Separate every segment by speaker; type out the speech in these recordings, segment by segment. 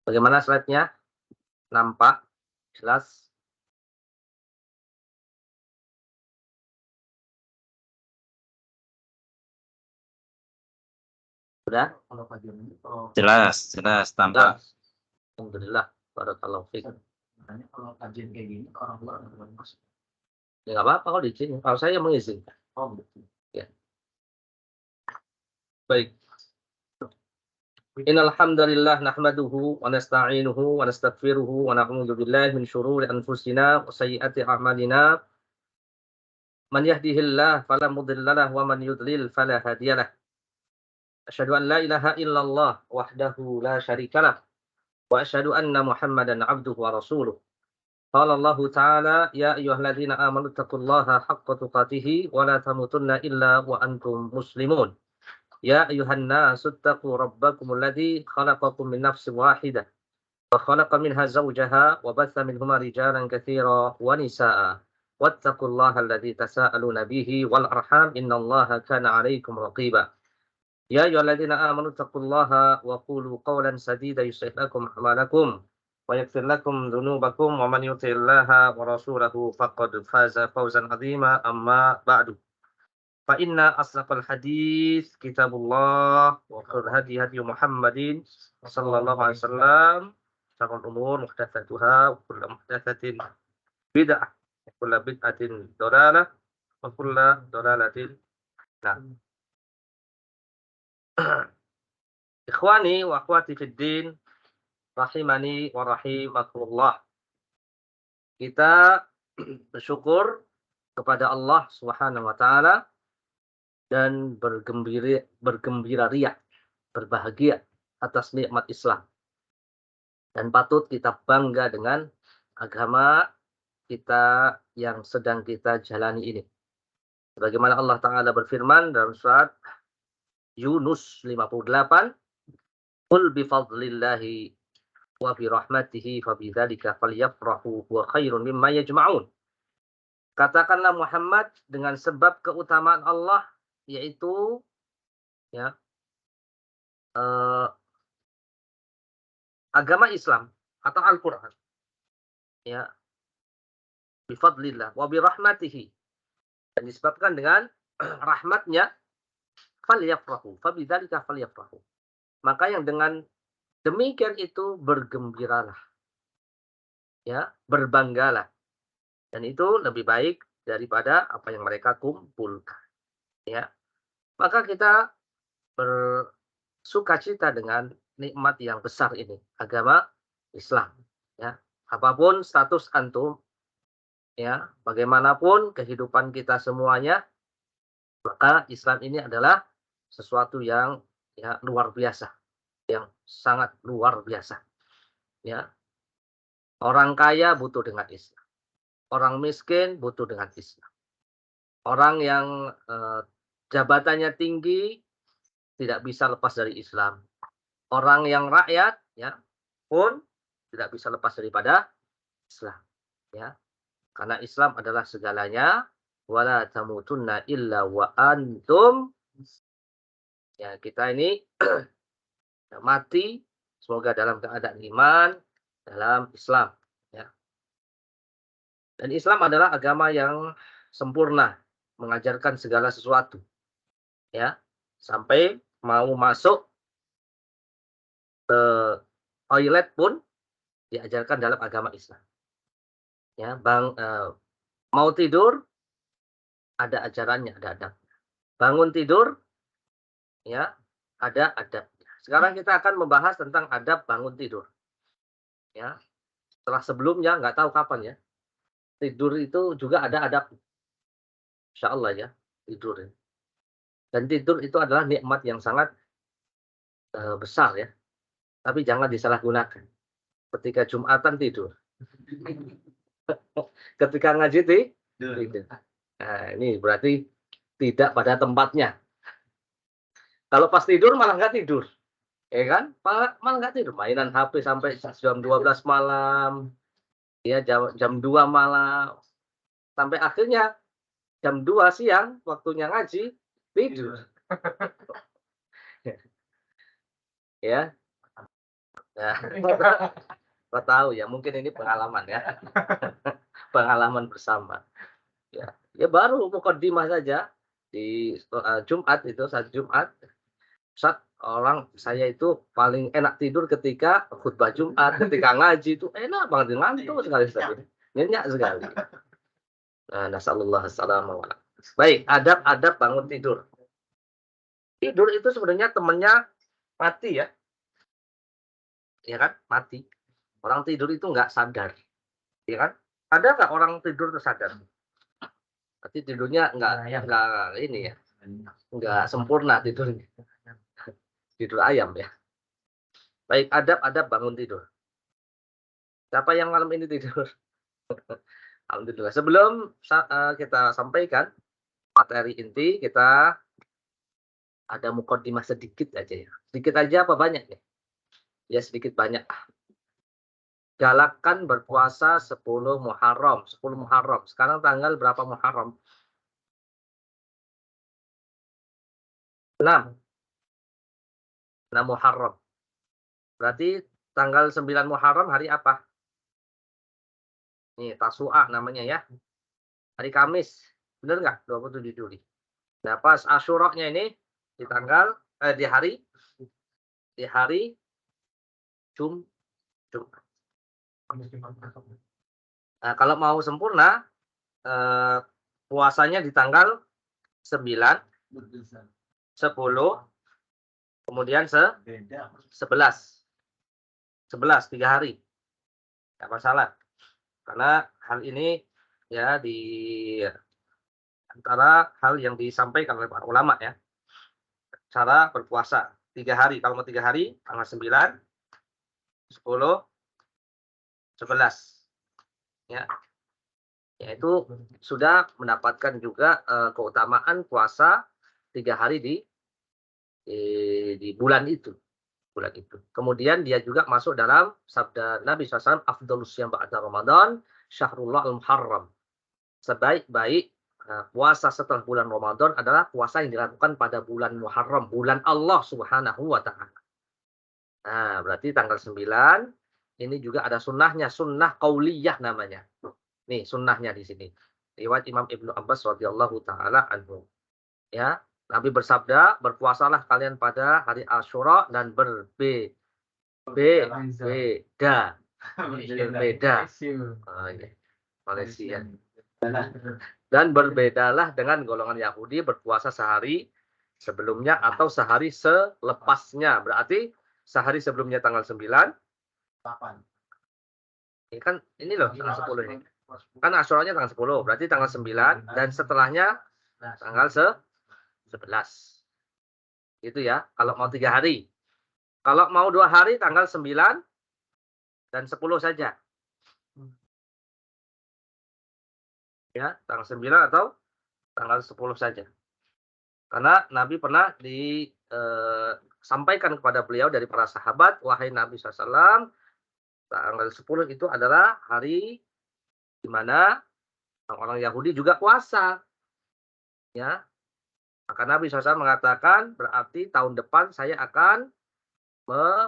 Speaker 1: Bagaimana slide-nya? Nampak? Jelas? Sudah?
Speaker 2: Jelas, tampak.
Speaker 1: Jelas. Alhamdulillah. Barakallahu fiik.
Speaker 3: Kalau kajian kayak gini, orang luar nggak masuk.
Speaker 1: Ya nggak apa-apa kalau diizinkan. Kalau saya mengizinkan.
Speaker 3: Oh, betul.
Speaker 1: Ya. Baik. Innal hamdalillah nahmaduhu wa nasta'inuhu wa nastaghfiruhu wa na'udzu billahi min syururi anfusina wa sayyiati a'malina. Man yahdihillahu fala mudilla lahu wa man yudlil fala hadiyalah. Asyhadu an la ilaha illallah wahdahu la syarikalah wa asyhadu anna Muhammadan 'abduhu wa rasuluh. Qala Allah ta'ala ya ayyuhalladzina amanu taqullaha haqqa tuqatih wa la tamutunna illa wa antum muslimun. Ya ayuhan nasu taqu rabbakumul ladzi khalaqakum min nafsin wahidah wa khalaqa minha zawjaha wa batha minhuma rijalan katsiran wa nisaa'a wattaqullaha alladzi tasaaluna bihi wal arham innallaha kana 'alaikum raqiba. Ya ayyuhalladzina amanu taqullaha wa qulu qawlan sadida yuslih lakum a'malakum wa yaghfir lakum dhunubakum wa man yuti'illaha wa rasulahu faqad faza fawzan 'azima amma ba'du. Fa inna asraqal hadis kitabullah wa khairal hadi hadi Muhammadin sallallahu alaihi wasallam. Syarrul umur muhdatsatuha wa kullu muhdatsatin bid'ah wa kullu bid'atin dhalalah wa kullu dhalalatin nah. Ikhwani wa akhwati fid din rahimani wa rahimakumullah. Kita bersyukur kepada Allah Subhanahu wa taala dan bergembira riak, berbahagia atas nikmat Islam. Dan patut kita bangga dengan agama kita yang sedang kita jalani ini. Sebagaimana Allah Ta'ala berfirman dalam surat Yunus 58, "Qul bifadlillahi wa birahmatihi fabidzalika falyafrahu huwa khairun mimma yajma'un." Katakanlah Muhammad, dengan sebab keutamaan Allah, yaitu ya agama Islam atau Al-Qur'an, ya, bifadlillah wa birahmatihi, dan disebabkan dengan rahmatnya, falyafrahu fabidzalika falyafrahu, maka yang dengan demikian itu bergembiralah, ya, berbanggalah, dan itu lebih baik daripada apa yang mereka kumpulkan, ya. Maka kita bersukacita dengan nikmat yang besar ini, agama Islam, ya. Apapun status antum, ya, bagaimanapun kehidupan kita semuanya, maka Islam ini adalah sesuatu yang ya luar biasa, yang sangat luar biasa, ya. Orang kaya butuh dengan Islam, orang miskin butuh dengan Islam, orang yang jabatannya tinggi tidak bisa lepas dari Islam, orang yang rakyat ya pun tidak bisa lepas daripada Islam, ya. Karena Islam adalah segalanya. Wala tamutunna illa wa antum, ya, kita ini mati semoga dalam keadaan iman dalam Islam, ya. Dan Islam adalah agama yang sempurna, mengajarkan segala sesuatu, ya, sampai mau masuk ke toilet pun diajarkan dalam agama Islam, ya. Mau tidur ada ajarannya, ada adab. Bangun tidur, ya, ada adab. Sekarang kita akan membahas tentang adab bangun tidur, ya. Setelah sebelumnya nggak tahu kapan, ya. Tidur itu juga ada adab, insya Allah, ya, tidur. Dan tidur itu adalah nikmat yang sangat besar, ya. Tapi jangan disalahgunakan. Ketika Jumatan tidur, ketika ngaji tidur. Nah, ini berarti tidak pada tempatnya. Kalau pas tidur malah nggak tidur, ya kan? Malah nggak tidur, mainan HP sampai jam 12 malam, ya, jam 2 malam, sampai akhirnya jam 2 siang waktunya ngaji tidur. Ya. Ya. Kau tahu ya, mungkin ini pengalaman ya. Pengalaman bersama. Ya, ya baru mukadimah saja di Jumat itu, saat Jumat. Ustaz, saya itu paling enak tidur ketika khutbah Jumat, ketika ngaji itu enak banget, ngantuk sekali Ustaz. Nyenyak sekali. Nah, nasallallahu alaihi. Baik, adab-adab bangun tidur. Tidur itu sebenarnya temannya mati ya. Ya kan? Mati. Orang tidur itu nggak sadar. Ya kan? Ada nggak orang tidur tersadar? Berarti tidurnya nggak ini ya. Nggak sempurna tidurnya. Tidur ayam ya. Baik, adab-adab bangun tidur. Siapa yang malam ini tidur? Alhamdulillah. Sebelum kita sampaikan materi inti, kita ada mukadimah sedikit aja ya. Sedikit aja apa banyak ya? Ya sedikit banyak. Galakan berpuasa 10 Muharram. 10 Muharram. Sekarang tanggal berapa Muharram? 6. 6 Muharram. Berarti tanggal 9 Muharram hari apa? Nih, Tasu'a namanya ya. Hari Kamis. Benar nggak? 27 Juli. Nah, pas Asyura-nya ini di tanggal di hari Jumat. Nah, kalau mau sempurna puasanya di tanggal 9, 10, kemudian 11. 11, 3 hari. Tidak masalah. Karena hal ini ya di antara hal yang disampaikan oleh para ulama ya. Cara berpuasa 3 hari. Kalau mau 3 hari, tanggal 9, 10, 11. Ya. Yaitu sudah mendapatkan juga keutamaan puasa 3 hari di bulan itu. Kemudian dia juga masuk dalam sabda Nabi SAW, afdhalus siyam ba'da Ramadan, syahrullah al-muharram. Sebaik-baik puasa setelah bulan Ramadan adalah puasa yang dilakukan pada bulan Muharram, bulan Allah Subhanahu wa taala. Nah, berarti tanggal 9 ini juga ada sunnahnya, sunnah qauliyah namanya. Nih, sunnahnya di sini. Riwayat Imam Ibnu Abbas radhiyallahu taala anhu. Ya, Nabi bersabda, berpuasalah kalian pada hari Asyura dan berbeda. Berbeda. Oh, iya. Malaysia. Dan berbedalah dengan golongan Yahudi berpuasa sehari sebelumnya atau sehari selepasnya. Berarti sehari sebelumnya tanggal 9.
Speaker 3: 8.
Speaker 1: Ini kan ini loh tanggal 10 ini. Kan Asyuranya tanggal 10, berarti tanggal 9 dan setelahnya tanggal 11. Itu ya, kalau mau 3 hari. Kalau mau 2 hari tanggal 9 dan 10 saja. Ya, tanggal 9 atau tanggal 10 saja. Karena Nabi pernah disampaikan kepada beliau dari para sahabat, wahai Nabi SAW, tanggal 10 itu adalah hari di mana orang Yahudi juga puasa. Ya. Maka Nabi SAW mengatakan, berarti tahun depan saya akan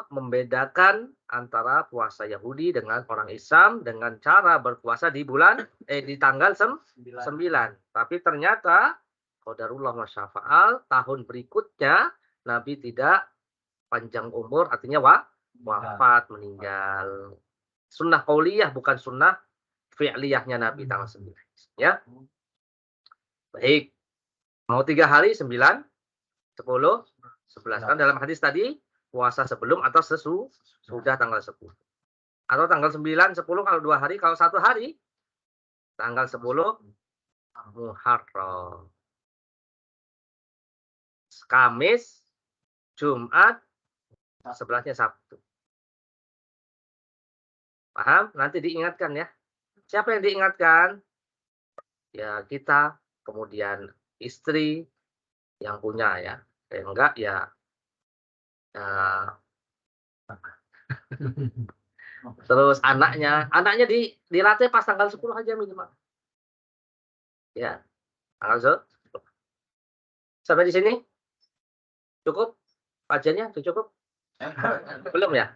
Speaker 1: membedakan antara puasa Yahudi dengan orang Islam dengan cara berpuasa di tanggal 9. Tapi ternyata qadarullah wa syafa'al, tahun berikutnya Nabi tidak panjang umur, artinya wafat, meninggal. Sunnah qauliyah bukan sunnah fi'liyahnya Nabi tanggal 9. Ya. Baik. Mau 3 hari 9, 10, 11. Kan dalam hadis tadi puasa sebelum atau sudah tanggal 10. Atau tanggal 9, 10 kalau 2 hari, kalau 1 hari tanggal 10 Muharram. Kamis, Jumat, sebelahnya Sabtu. Paham? Nanti diingatkan ya. Siapa yang diingatkan? Ya kita, kemudian istri yang punya ya. Yang enggak ya terus anaknya dilatih pas tanggal 10 aja minimal. Ya, tanggal 10. Sampai di sini? Cukup? Kajiannya cukup? Belum ya?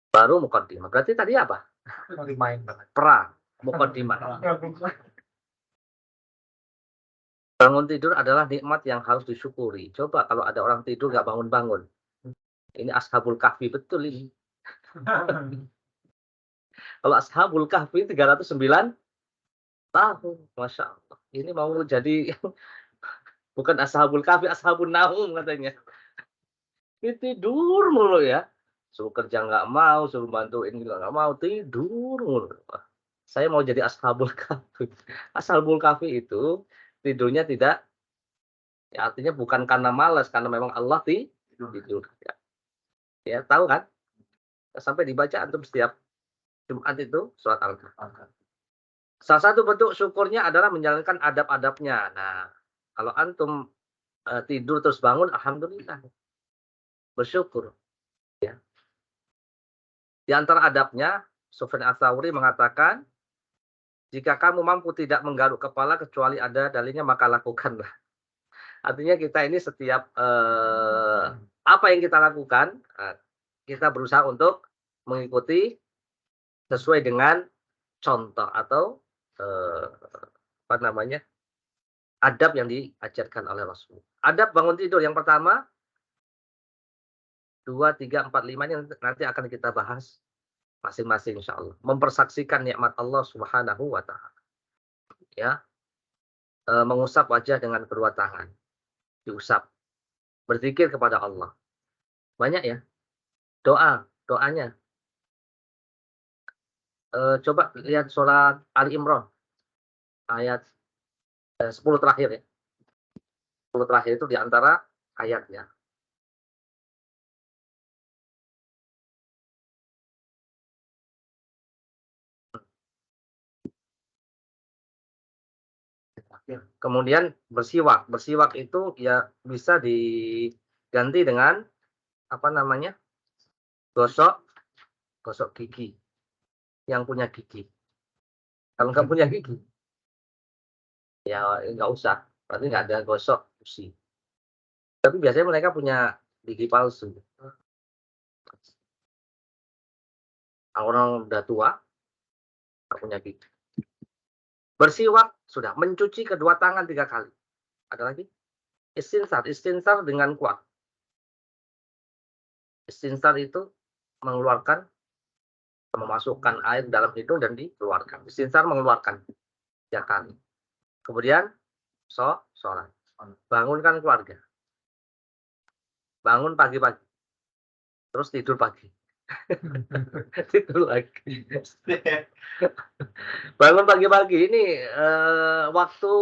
Speaker 1: Baru mukaddimah. Berarti tadi apa?
Speaker 3: Main banget.
Speaker 1: Mukaddimah. Bangun tidur adalah nikmat yang harus disyukuri. Coba kalau ada orang tidur nggak bangun-bangun. Ini ashabul kahfi betul ini. Kalau ashabul kahfi 309 tahun. Masya Allah. Ini mau jadi bukan ashabul kahfi, ashabun naum katanya. Ini tidur mulu ya. Suruh kerja nggak mau, suruh bantuin nggak mau, tidur mulu. Saya mau jadi ashabul kahfi. Ashabul kahfi itu tidurnya tidak, ya artinya bukan karena malas, karena memang Allah tidur. Ya, tahu kan? Sampai dibaca antum setiap Jumat itu surat Al-Kahfi. Salah satu bentuk syukurnya adalah menjalankan adab-adabnya. Nah, kalau antum tidur terus bangun, alhamdulillah. Bersyukur. Ya. Di antara adabnya, Sufyan Ats-Tsauri mengatakan, jika kamu mampu tidak menggaruk kepala kecuali ada dalilnya, maka lakukanlah. Artinya kita ini setiap apa yang kita lakukan, kita berusaha untuk mengikuti sesuai dengan contoh atau apa namanya, adab yang diajarkan oleh Rasul. Adab bangun tidur yang pertama, 2, 3, 4, 5 ini nanti akan kita bahas masing-masing insyaallah. Mempersaksikan nikmat Allah Subhanahu wa taala. Ya. Mengusap wajah dengan kedua tangan. Diusap. Berzikir kepada Allah. Banyak ya. Doanya. Coba lihat surat Ali Imran ayat 10 terakhir ya. 10 terakhir itu di antara ayatnya. Kemudian bersiwak. Bersiwak itu ya bisa diganti dengan apa namanya? Gosok gigi. Yang punya gigi. Kalau nggak punya gigi, ya nggak usah. Berarti nggak ada gosok gusi. Tapi biasanya mereka punya gigi palsu. Kalau orang udah tua, nggak punya gigi. Bersiwak sudah, mencuci kedua tangan 3 kali. Ada lagi? Istinsar dengan kuat. Istinsar itu mengeluarkan, memasukkan air dalam hidung dan dikeluarkan. Istinsar mengeluarkan 3 kali. Kemudian sholat. Bangunkan keluarga. Bangun pagi-pagi. Terus tidur pagi. Tidur lagi. Bangun pagi-pagi ini waktu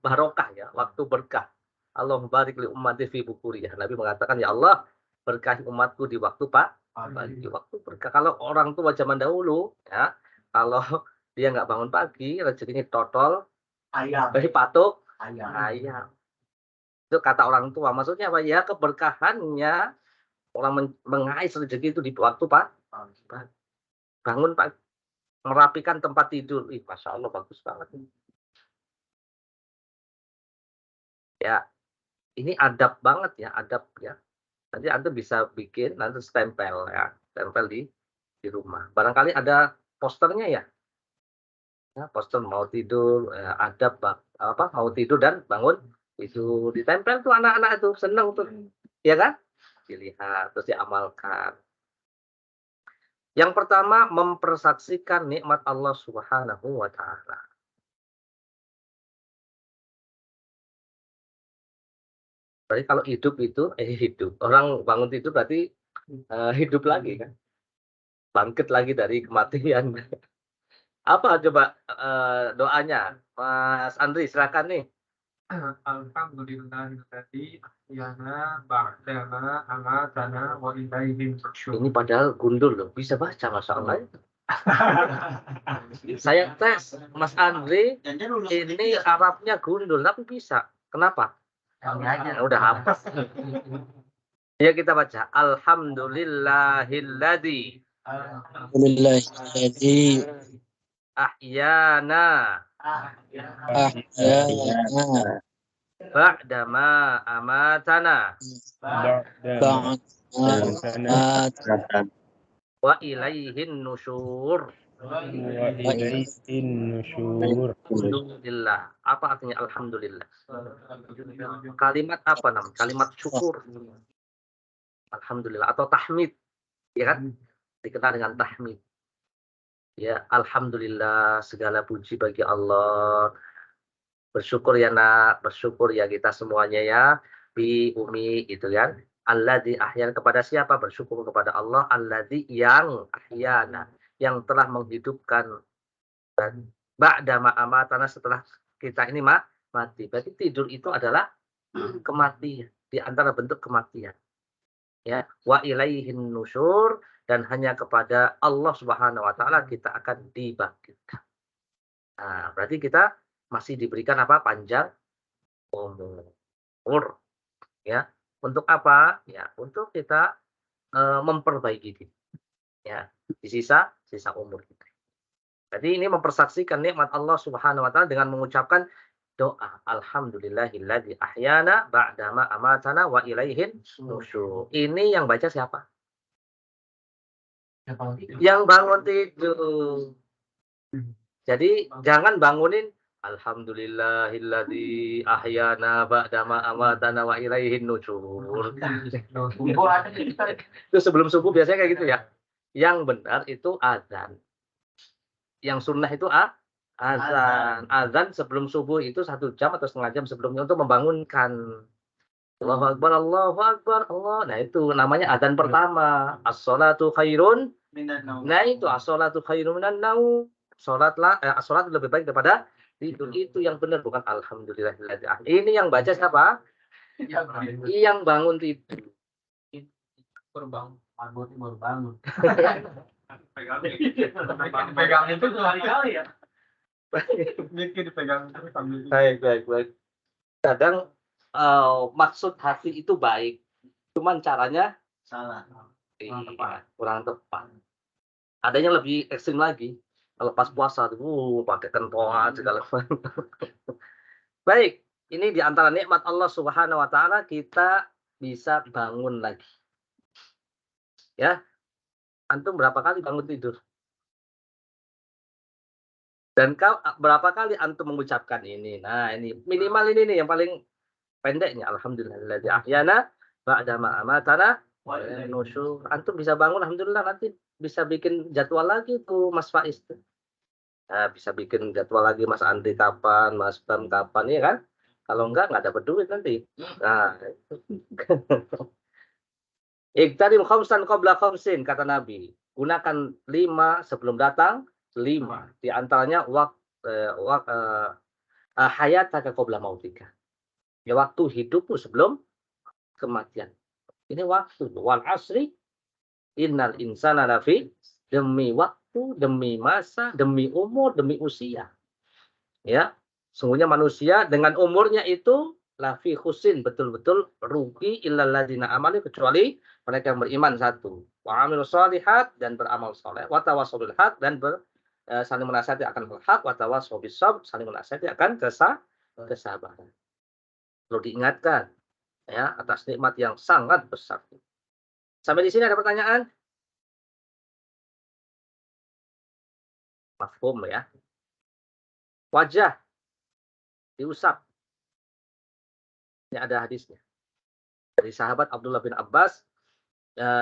Speaker 1: barokah ya, waktu berkah. Allahumma barik li ummati fi bukuriyah. Nabi mengatakan, ya Allah, berkahi umatku di waktu pagi, waktu berkah. Kalau orang tua zaman dahulu ya, kalau dia nggak bangun pagi, rezekinya totol,
Speaker 3: Ayam.
Speaker 1: patok,
Speaker 3: Ayam.
Speaker 1: Itu kata orang tua. Maksudnya apa ya? Keberkahannya orang mengais rezeki itu di waktu pagi. Bangun pagi, merapikan tempat tidur. Ih, Masya Allah, bagus banget. Ya, ini adab banget ya, adab ya. Nanti Anda bisa bikin, nanti stempel ya, stempel di rumah. Barangkali ada posternya ya. Ya, poster mau tidur, adab apa mau tidur dan bangun itu ditempel tuh anak-anak itu seneng tuh, ya kan? Dilihat terus diamalkan. Yang pertama, mempersaksikan nikmat Allah Subhanahu wa taala. Berarti kalau hidup itu hidup. Orang bangun tidur berarti hidup lagi kan. Bangkit lagi dari kematian. Apa coba doanya? Mas Andri silakan nih.
Speaker 4: Alhamdulillahilladzi ahyana ba'dama amatana wa ilaihi nusyur.
Speaker 1: Ini padahal gundul loh, bisa baca Masya Allah. Saya tes Mas Andri, ini Arabnya gundul tapi bisa. Kenapa? Udah hafal. Ya kita baca. Alhamdulillahilladzi ahyana ba'dama amatana wa ilaihin nusyur. Alhamdulillah. Apa artinya alhamdulillah? Kalimat apa namanya? Kalimat syukur. Alhamdulillah atau tahmid, ya kan? Dikenal dengan tahmid. Ya, alhamdulillah, segala puji bagi Allah. Bersyukur ya nak, bersyukur ya kita semuanya ya, Bi, Umi, itu kan. Alladzi ahyana, kepada siapa? Bersyukur kepada Allah. Alladzi yang ahyana, yang telah menghidupkan ba'da ma amatana, setelah kita ini mati. Berarti tidur itu adalah kematian, di antara bentuk kematian. Ya, wa ilaihin nusyur, dan hanya kepada Allah Subhanahu wa taala kita akan dibangkitkan. Nah, berarti kita masih diberikan apa? Panjang umur. Ya. Untuk apa? Ya, untuk kita memperbaiki diri. Ya, di sisa umur kita. Jadi ini mempersaksikan nikmat Allah Subhanahu wa taala dengan mengucapkan doa alhamdulillahilladzi ahyana ba'dama amatana wa ilaihin nusyur. Ini yang baca siapa? Yang bangun tidur. Jadi jangan bangunin alhamdulillahilladzi ahyana ba'dama amatana wa ilaihin nusyur. Itu sebelum subuh biasanya kayak gitu ya. Yang benar itu azan. Yang sunnah itu azan. Azan sebelum subuh itu 1 jam atau setengah jam sebelumnya untuk membangunkan. Allahu Akbar, Allahu Akbar, Allah. Nah itu namanya azan pertama. As-sholatu khairun. Nah itu as-sholatu khairun minan naum. Sholat lebih baik daripada tidur. Itu yang benar, bukan alhamdulillahilladzi ahyana. Ini yang baca siapa? Yang bangun tidur.
Speaker 3: Baru bangun.
Speaker 4: Pegang itu sekali-kali ya. Mikir dipegang terus sambil.
Speaker 1: Baik. Kadang maksud hati itu baik, cuman caranya
Speaker 3: Salah.
Speaker 1: kurang tepat. Ada yang lebih ekstrim lagi. Kalau pas puasa tuh pakai kentongan segala macam. Baik, ini di antara nikmat Allah Subhanahu wa taala kita bisa bangun lagi. Ya. Antum berapa kali bangun tidur? Dan berapa kali antum mengucapkan ini? Nah, ini minimal ini nih yang paling pendeknya. Alhamdulillahilladzi ahyana ba'da ma amatana wa ilaihin nusyur. Antum bisa bangun, alhamdulillah, nanti bisa bikin jadwal lagi tuh Mas Faiz. Nah, bisa bikin jadwal lagi Mas Andri kapan, Mas Bam kapan, ya kan? Kalau nggak dapat duit nanti. Nah, Iktarim khamsan qabla khamsin, kata Nabi. Gunakan 5 sebelum datang 5. Di antaranya hayataka qabla mautika. Ya, waktu hidupmu sebelum kematian. Ini waktu. Wal asri innal insana lafi, demi waktu, demi masa, demi umur, demi usia. Ya, sungguhnya manusia dengan umurnya itu lafi khusin, betul-betul rugi, illal ladzina amanu, kecuali mereka yang beriman, 1. Wa amilus shalihat, dan beramal saleh. Wa tawassaw bil haq, dan saling menasihati akan hak. Wa tawassaw bis sabr, saling menasihati akan kesabaran. Perlu diingatkan ya atas nikmat yang sangat besar. Sampai di sini ada pertanyaan? Mafhum ya. Wajah diusap. Ini ada hadisnya. Dari sahabat Abdullah bin Abbas,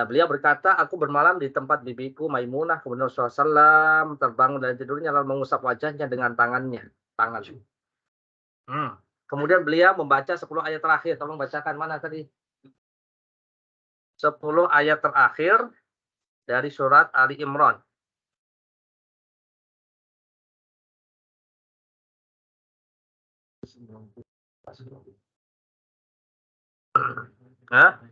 Speaker 1: beliau berkata, aku bermalam di tempat bibiku Maimunah, kemudian Rasulullah SAW terbangun dari tidurnya lalu mengusap wajahnya dengan tangan. Kemudian beliau membaca 10 ayat terakhir. Tolong bacakan, mana tadi? 10 ayat terakhir dari surat Ali Imran. Hah?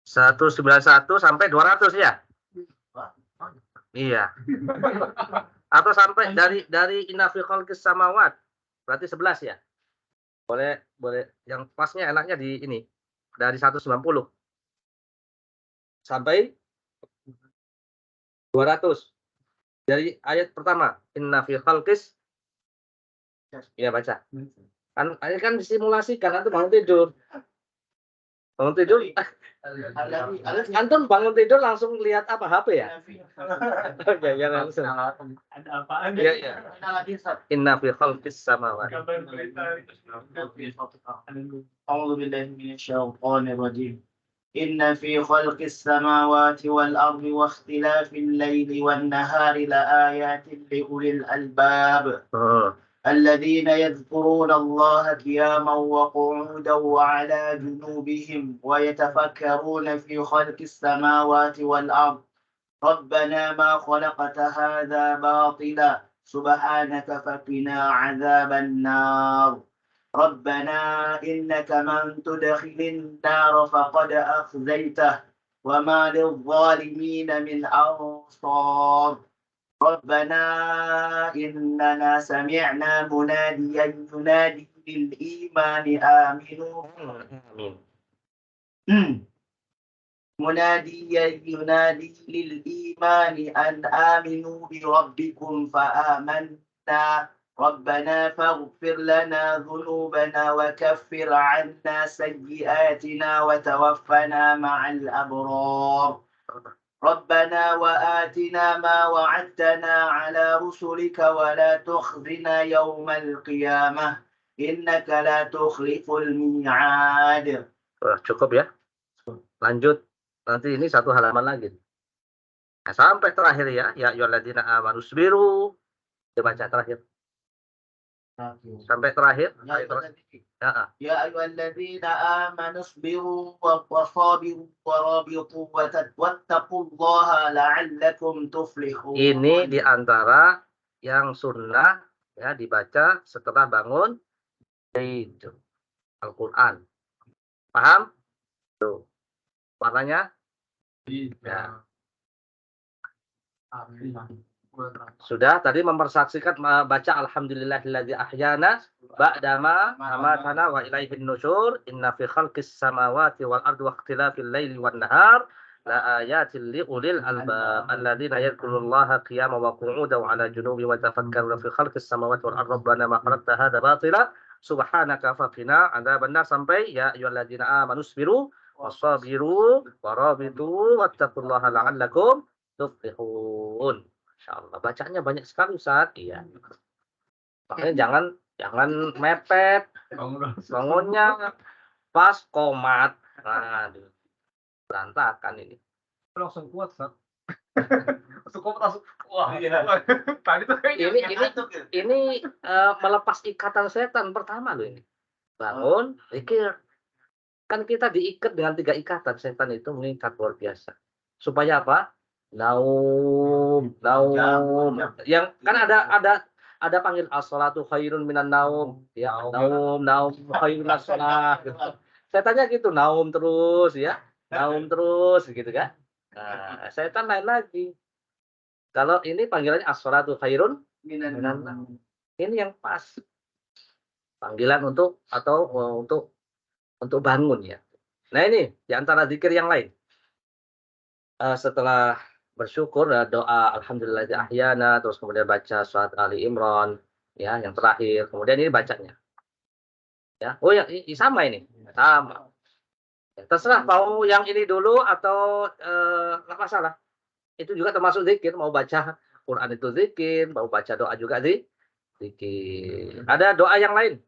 Speaker 1: 191 sampai 200 ya? Iya. Atau sampai dari inna fi khalqis samawat. Berarti 11 ya? Boleh yang pasnya enaknya di ini. Dari 190 sampai 200. Dari ayat pertama, inna fi khalqis, ya baca. Kan ini kan disimulasikan, antum bangun tidur. Bangun tidur, antum bangun tidur langsung lihat apa HP ya? Oke, ya langsung.
Speaker 4: Ada apaan?
Speaker 1: Iya, iya. Inna fi khalqis samawati.
Speaker 4: Kabar berita.
Speaker 3: أعوذ بالله من الشيطان الرجيم إن في خلق السماوات والأرض واختلاف الليل والنهار لآيات لأولي الألباب الذين يذكرون الله قياما وقعودا وعلى جنوبهم ويتفكرون في خلق السماوات والأرض ربنا ما خلقت هذا باطلا سبحانك فقنا عذاب النار ربنا إنك من تدخل النار فقد أخزيته وما للظالمين من أنصار ربنا إننا سمعنا مناديا ينادي للإيمان آمنوا مناديا ينادي للإيمان أن آمنوا بربكم فآمنا ربنا فاغفر لنا ذنوبنا وكفر عنا سيئاتنا وتوفنا مع الأبرار ربنا وآتنا ما وعدتنا على رسلك ولا تخزنا يوم القيامة إنك لا تخلف الميعاد.
Speaker 1: Cukup ya. Lanjut. Nanti ini satu halaman lagi. Nah, sampai terakhir ya. Ya ayyuhalladzina amanu sabiru. Dibaca terakhir. Sampai terakhir.
Speaker 3: يا أيها الذين آمنوا اصبروا وصابروا ورابطوا واتقوا الله لعلكم تفلحون.
Speaker 1: Ini diantara yang sunnah ya dibaca setelah bangun tidur. Al-Quran. Paham? Tuh. Warnanya? Ya. Sudah tadi mempersaksikan baca alhamdulillahilladzi ahyana ba'dama amatana wa ilaihin nusyur inna fi khalqis samawati wal ardi wa ikhtilafil laili wan nahar la ayatin li ulil albab alladzina yadhkurullaha qiyaman wa qu'udan wa 'ala junubi wa tafakkaruna fi khalqis samawati wal ardi rabbana ma khalaqta hadza batila subhanaka faqina 'adzabannar sampai ya ayyuhalladzina amanu sabiru wasabiru warabitu wattaqullaha la'allakum tuflihun. Insyaallah bacanya banyak sekali Ustaz. Iya. Makanya jangan mepet. Bangunnya pas komat. Nah, berantakan ini.
Speaker 4: Langsung kuat, Sat. Langsung. Wah, iya. Tadi tuh
Speaker 1: Ini melepas ikatan setan pertama loh ini. Bangun, zikir. Kan kita diikat dengan 3 ikatan, setan itu mengikat luar biasa. Supaya apa? Naum. Yang kan ada panggil as-salatu khairun minan naum. Ya, naum khairun as-salah. Setannya gitu, naum terus ya. Naum terus gitu kan. Nah, setan lain lagi. Kalau ini panggilannya as-salatu khairun minan naum. Ini yang pas. Panggilan untuk bangun ya. Nah ini di antara zikir yang lain. Setelah bersyukur doa alhamdulillah ahyana terus kemudian baca surat Ali Imran ya yang terakhir kemudian ini bacanya ya yang ini sama ini sama ya, terserah mau yang ini dulu atau nggak masalah itu juga termasuk zikir mau baca Quran itu zikir mau baca doa juga zikir ada doa yang lain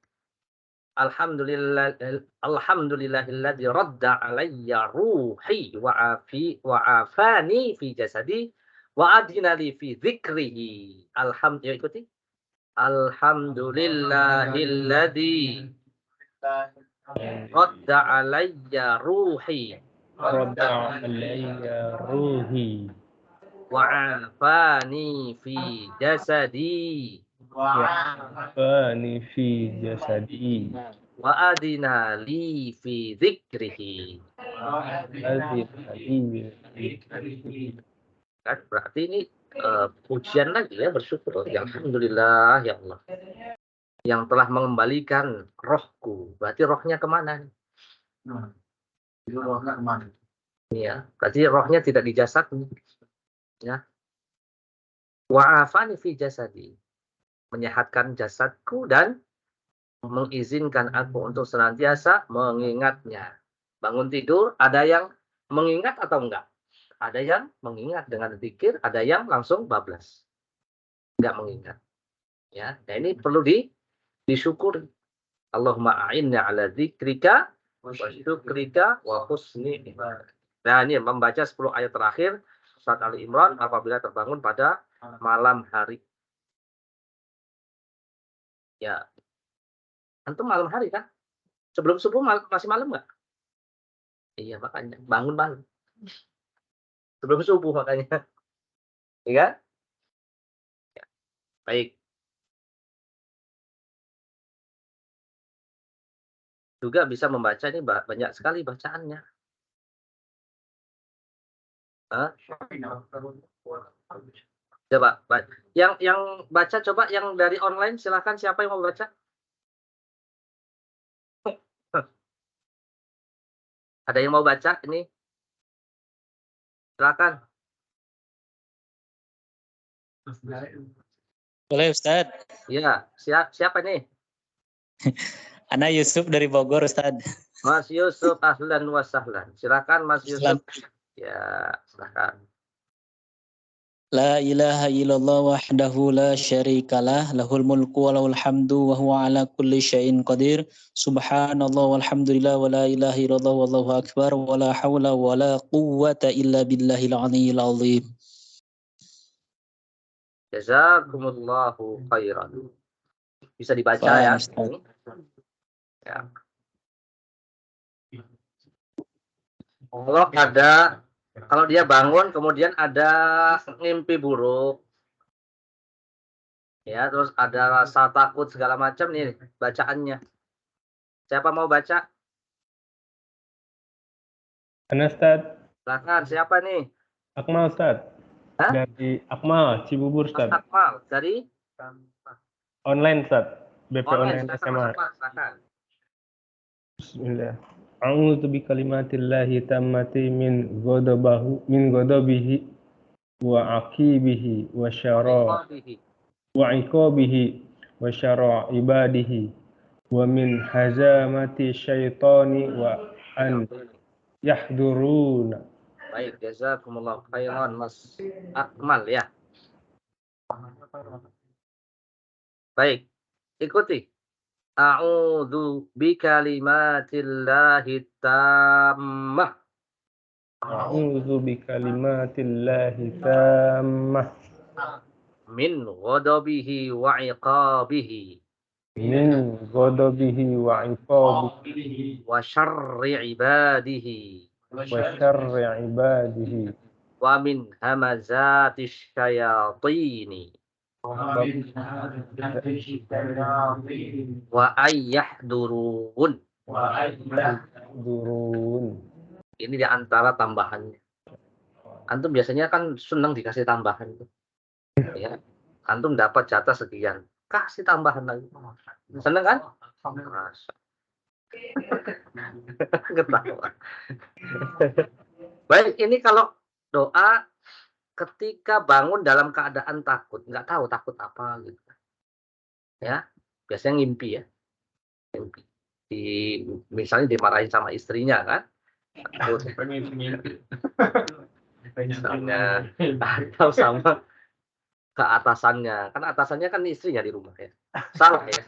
Speaker 1: Alhamdulillahilladzi radda alayya ruhi wa afani fi jasadi wa adina li fi dzikrihi. Ikuti. Alhamdulillahilladzi radda alayya ruhi wa afani fi jasadi wa adina li fi dzikrihi. Kan berarti ini pujian lagi ya bersyukur ya alhamdulillah ya Allah yang telah mengembalikan rohku. Berarti rohnya kemana?
Speaker 3: Rohnya kemana?
Speaker 1: Iya, berarti rohnya tidak di jasad ya. Wa'afani fi jasadi. Menyehatkan jasadku dan mengizinkan aku untuk senantiasa mengingatnya. Bangun tidur, ada yang mengingat atau enggak? Ada yang mengingat dengan zikir, ada yang langsung bablas. Enggak mengingat. Ya, nah ini perlu disyukuri. Allahumma a'inna ala dzikrika wa syukrika wa husni ibadah. Nah, ini membaca 10 ayat terakhir surat Ali Imran apabila terbangun pada malam hari. Ya, antum malam hari kan? Sebelum subuh masih malam enggak? Iya, makanya bangun malam. Sebelum subuh makanya. Iya? Baik. Juga bisa membaca ini banyak sekali bacaannya. Hah? Coba, yang baca coba yang dari online silakan siapa yang mau baca? Ada yang mau baca ini? Silakan.
Speaker 5: Boleh Ustaz.
Speaker 1: Iya, siapa nih?
Speaker 5: Ana Yusuf dari Bogor Ustaz.
Speaker 1: Mas Yusuf, ahlan wa sahlan. Silakan Mas Yusuf. Ya, silakan.
Speaker 5: La ilaha illallah wahdahu la syarikalah lahul mulku wa lahul hamdu wa huwa ala kulli syai'in qadir. Subhanallah walhamdulillah wa la ilaha illallah wallahu akbar wa la hawla wa la quwwata illa billahil aliyyil azim.
Speaker 1: Jazakumullahu khairan. Bisa dibaca ya. Ya. Kalau dia bangun kemudian ada mimpi buruk. Ya, terus ada rasa takut segala macam nih bacaannya. Siapa mau baca?
Speaker 6: Ana Ustaz.
Speaker 1: Silakan, siapa nih?
Speaker 6: Akmal Ustaz.
Speaker 1: Hah?
Speaker 6: Dari Akmal, Cibubur Ustaz.
Speaker 1: Akmal, dari
Speaker 6: Online Ustaz. BP
Speaker 1: online
Speaker 6: SMA.
Speaker 1: silakan.
Speaker 6: Bismillah. A'udzu bikalimatillahi tammati min ghadabihi wa aqibihi wa syara wa iqabihi wa syara ibadihi wa min hazamati syaitani wa an yahduruna.
Speaker 1: Baik, jazakumullah khairan Mas Akmal ya. Baik, ikuti. A'udzu bikalimatillahi tammah.
Speaker 6: A'udzu bikalimatillahi tammah
Speaker 1: Min ghadabihi wa iqabihi.
Speaker 6: min ghadabihi wa iqabihi
Speaker 1: Wa syarri ibadihi.
Speaker 6: wa syarri ibadihi
Speaker 1: Wa min hamazatis syayatini. Wa ayyahdurun.
Speaker 6: durun.
Speaker 1: Ini di antara tambahannya. Antum biasanya kan senang dikasih tambahan. Ya. Antum dapat jatah sekian. Kasih tambahan lagi. Senang kan? Ketawa. Baik, ini kalau doa ketika bangun dalam keadaan takut. Nggak tahu takut apa gitu. Ya, biasanya ngimpi ya. Ngimpi. Misalnya dimarahin sama istrinya kan. Misalnya atau sama ke atasannya, kan atasannya kan istrinya di rumah ya, salah ya.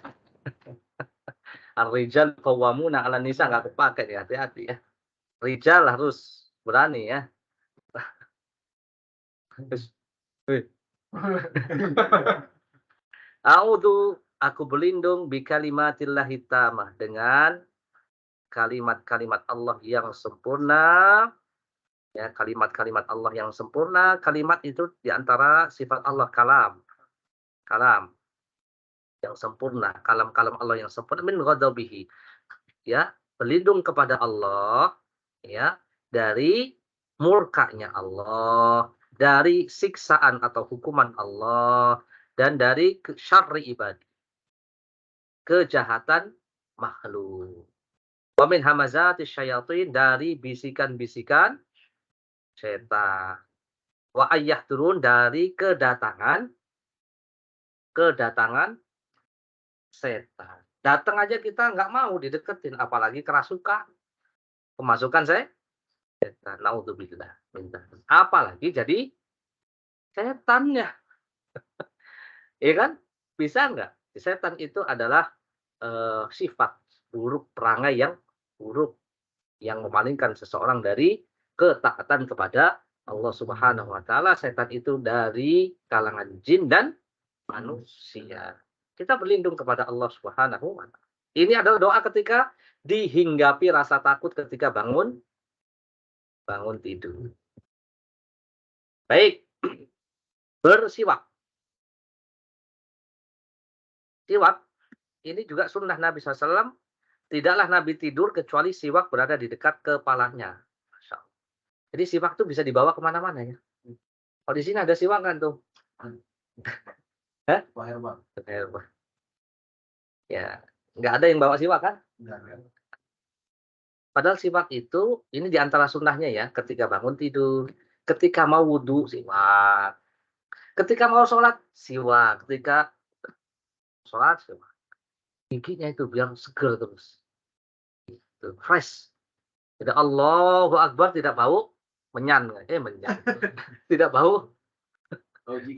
Speaker 1: Ar-rijal qawwamuna 'alan nisa, nggak kepakai ya, hati-hati ya. Rijal harus berani ya. A'udzu, aku berlindung bi kalimatillahi tamah, dengan kalimat-kalimat Allah yang sempurna. Ya, kalimat-kalimat Allah yang sempurna. Kalimat itu diantara sifat Allah, kalam. Kalam yang sempurna. Kalam-kalam Allah yang sempurna. Min ghadabihi. Ya, berlindung kepada Allah. Ya, dari murkanya Allah. Dari siksaan atau hukuman Allah. Dan dari syarri ibadi. Kejahatan makhluk. Wa min hamazati syayatin, dari bisikan-bisikan setan. Wa ayyah turun dari kedatangan setan. Datang aja kita nggak mau dideketin, apalagi kerasukan. Kemasukan setan. Naudzubillah. Apalagi jadi setannya. Iya kan? Bisa nggak? Setan itu adalah sifat buruk, perangai yang buruk yang memalingkan seseorang dari ketaatan kepada Allah Subhanahu wa taala. Setan itu dari kalangan jin dan manusia. Kita berlindung kepada Allah Subhanahu wa taala. Ini adalah doa ketika dihinggapi rasa takut ketika bangun tidur. Baik. Bersiwak. Siwak ini juga sunnah Nabi SAW. Tidaklah Nabi tidur kecuali siwak berada di dekat kepalanya. Masya Allah. Jadi siwak itu bisa dibawa kemana-mana ya. Kalau di sini ada siwak kan tuh? Hah? Herba. Ya, nggak ada yang bawa siwak kan? Padahal siwak itu ini diantara sunnahnya ya. Ketika bangun tidur, ketika mau wudhu siwak, ketika mau sholat siwak, ketika sholat siwak. Giginya itu biar seger terus. Itu fresh. Tidak Allahu Akbar tidak bau menyan. Menyan. Tidak bau.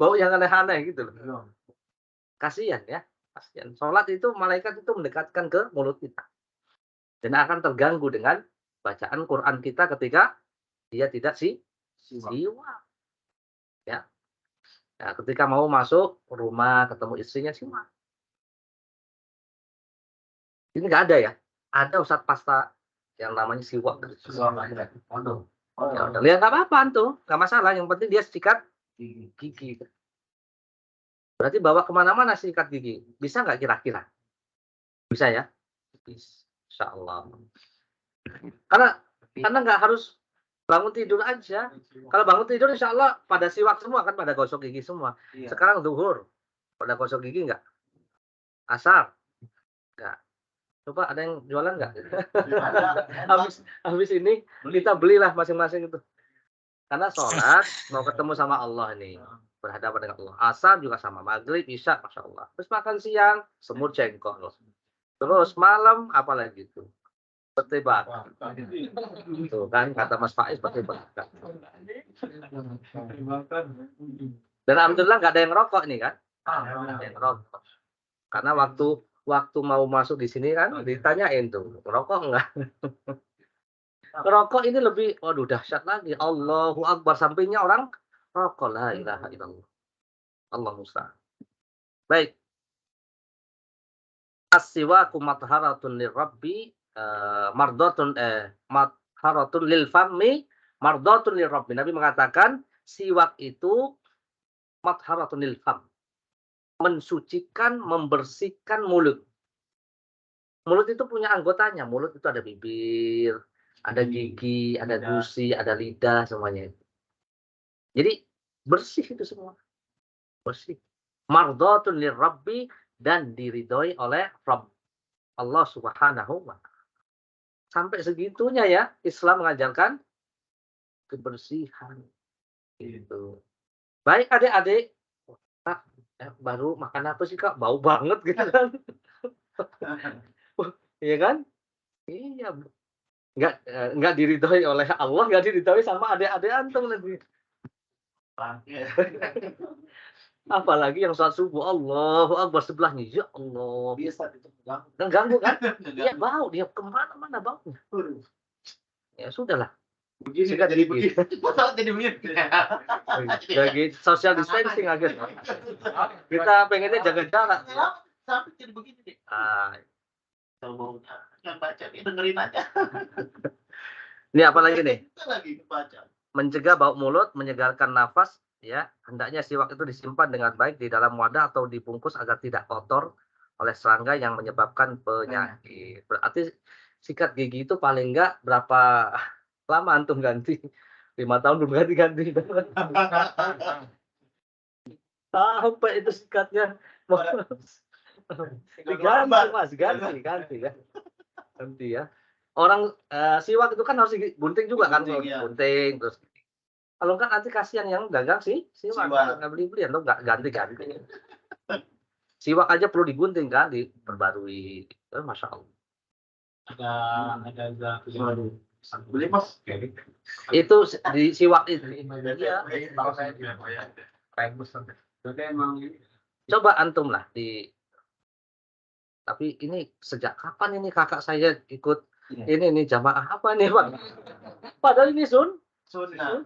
Speaker 1: Bau yang aneh-aneh gitu loh. Kasihan ya. Kasihan. Sholat itu malaikat itu mendekatkan ke mulut kita. Dan akan terganggu dengan bacaan Quran kita ketika dia tidak siwak. Ya. Nah, ketika mau masuk rumah ketemu istrinya siwak. Ini nggak ada ya. Ada Ustadz pasta yang namanya siwak. Ya udah, lihat nggak apa-apa tuh, nggak masalah. Yang penting dia sikat gigi. Berarti bawa kemana-mana sikat gigi. Bisa nggak kira-kira? Bisa ya? Insya Allah. Karena nggak harus bangun tidur aja. Kalau bangun tidur insya Allah pada siwak semua kan, pada gosok gigi semua. Sekarang zuhur, pada gosok gigi nggak? Asar, nggak. Coba ada yang jualan nggak? habis ini kita belilah masing-masing itu. Karena sholat mau ketemu sama Allah nih, berhadapan dengan Allah. Asar juga sama, maghrib, isya, masya Allah. Terus makan siang, semur jengkol. Terus malam apalagi itu? Seperti bakar. Tuh kan kata Mas Faiz seperti bakar. Dan alhamdulillah nggak ada yang rokok nih kan? Nggak ada yang rokok. Karena waktu mau masuk di sini kan ditanyain tuh, rokok enggak? Rokok ini lebih, waduh dahsyat lagi. Allahu Akbar, sampingnya orang rokok, la ilaha illallah. Allah musta'an. Baik. As-siwaku matharatun lirabbi, matharatun lil fammi, mardatun lirabbi. Nabi mengatakan siwak itu matharatun lil fam. Mensucikan, membersihkan mulut. Mulut itu punya anggotanya. Mulut itu ada bibir, ada gigi, ada gusi, ada lidah, semuanya. Jadi bersih itu semua. Bersih. Mardatun lirabbi, dan diridhoi oleh Rabb Allah Subhanahu wa taala. Sampai segitunya ya Islam mengajarkan kebersihan. Gitu. Baik adik-adik, baru makan apa sih Kak? Bau banget gitu kan. Iya kan? Iya. Enggak diridhoi oleh Allah, enggak diridhoi sama adik-adik antum nanti. Apalagi yang saat subuh, Allahu Akbar sebelahnya, ya Allah.
Speaker 3: Biasa itu
Speaker 1: Ganggu kan? Iya bau, dia kemana-mana baunya. Ya sudahlah.
Speaker 3: begini jadi begini. Jadi begini.
Speaker 1: Jadi social distancing aja. Kita pengennya jaga jarak.
Speaker 3: Sampai jadi begini deh. Kalau yang baca nih dengerin aja.
Speaker 1: Ini apa lagi nih?
Speaker 3: Kita lagi baca.
Speaker 1: Mencegah bau mulut, menyegarkan nafas, ya. Hendaknya siwak itu disimpan dengan baik di dalam wadah atau dibungkus agar tidak kotor oleh serangga yang menyebabkan penyakit. Berarti sikat gigi itu paling enggak berapa lama antum ganti? 5 tahun belum ganti-ganti. Sampai itu sikatnya. Diganti Mas, ganti ya. Ganti ya. Orang siwak itu kan harus gunting juga kan, gunting terus Kalau enggak nanti kasihan yang dagang siwak.
Speaker 3: Siwak.
Speaker 1: Nggak beli-beli atau nggak ganti-ganti. Siwak aja perlu digunting kan, diperbarui. Masya Allah.
Speaker 4: Ada
Speaker 3: Beli mas.
Speaker 1: Itu di siwak itu. Iya.
Speaker 4: bagus. Jadi emang
Speaker 1: Coba antum lah tapi ini sejak kapan ini kakak saya ikut ini jamaah apa nih Pak? Padahal ini
Speaker 3: Sunnah.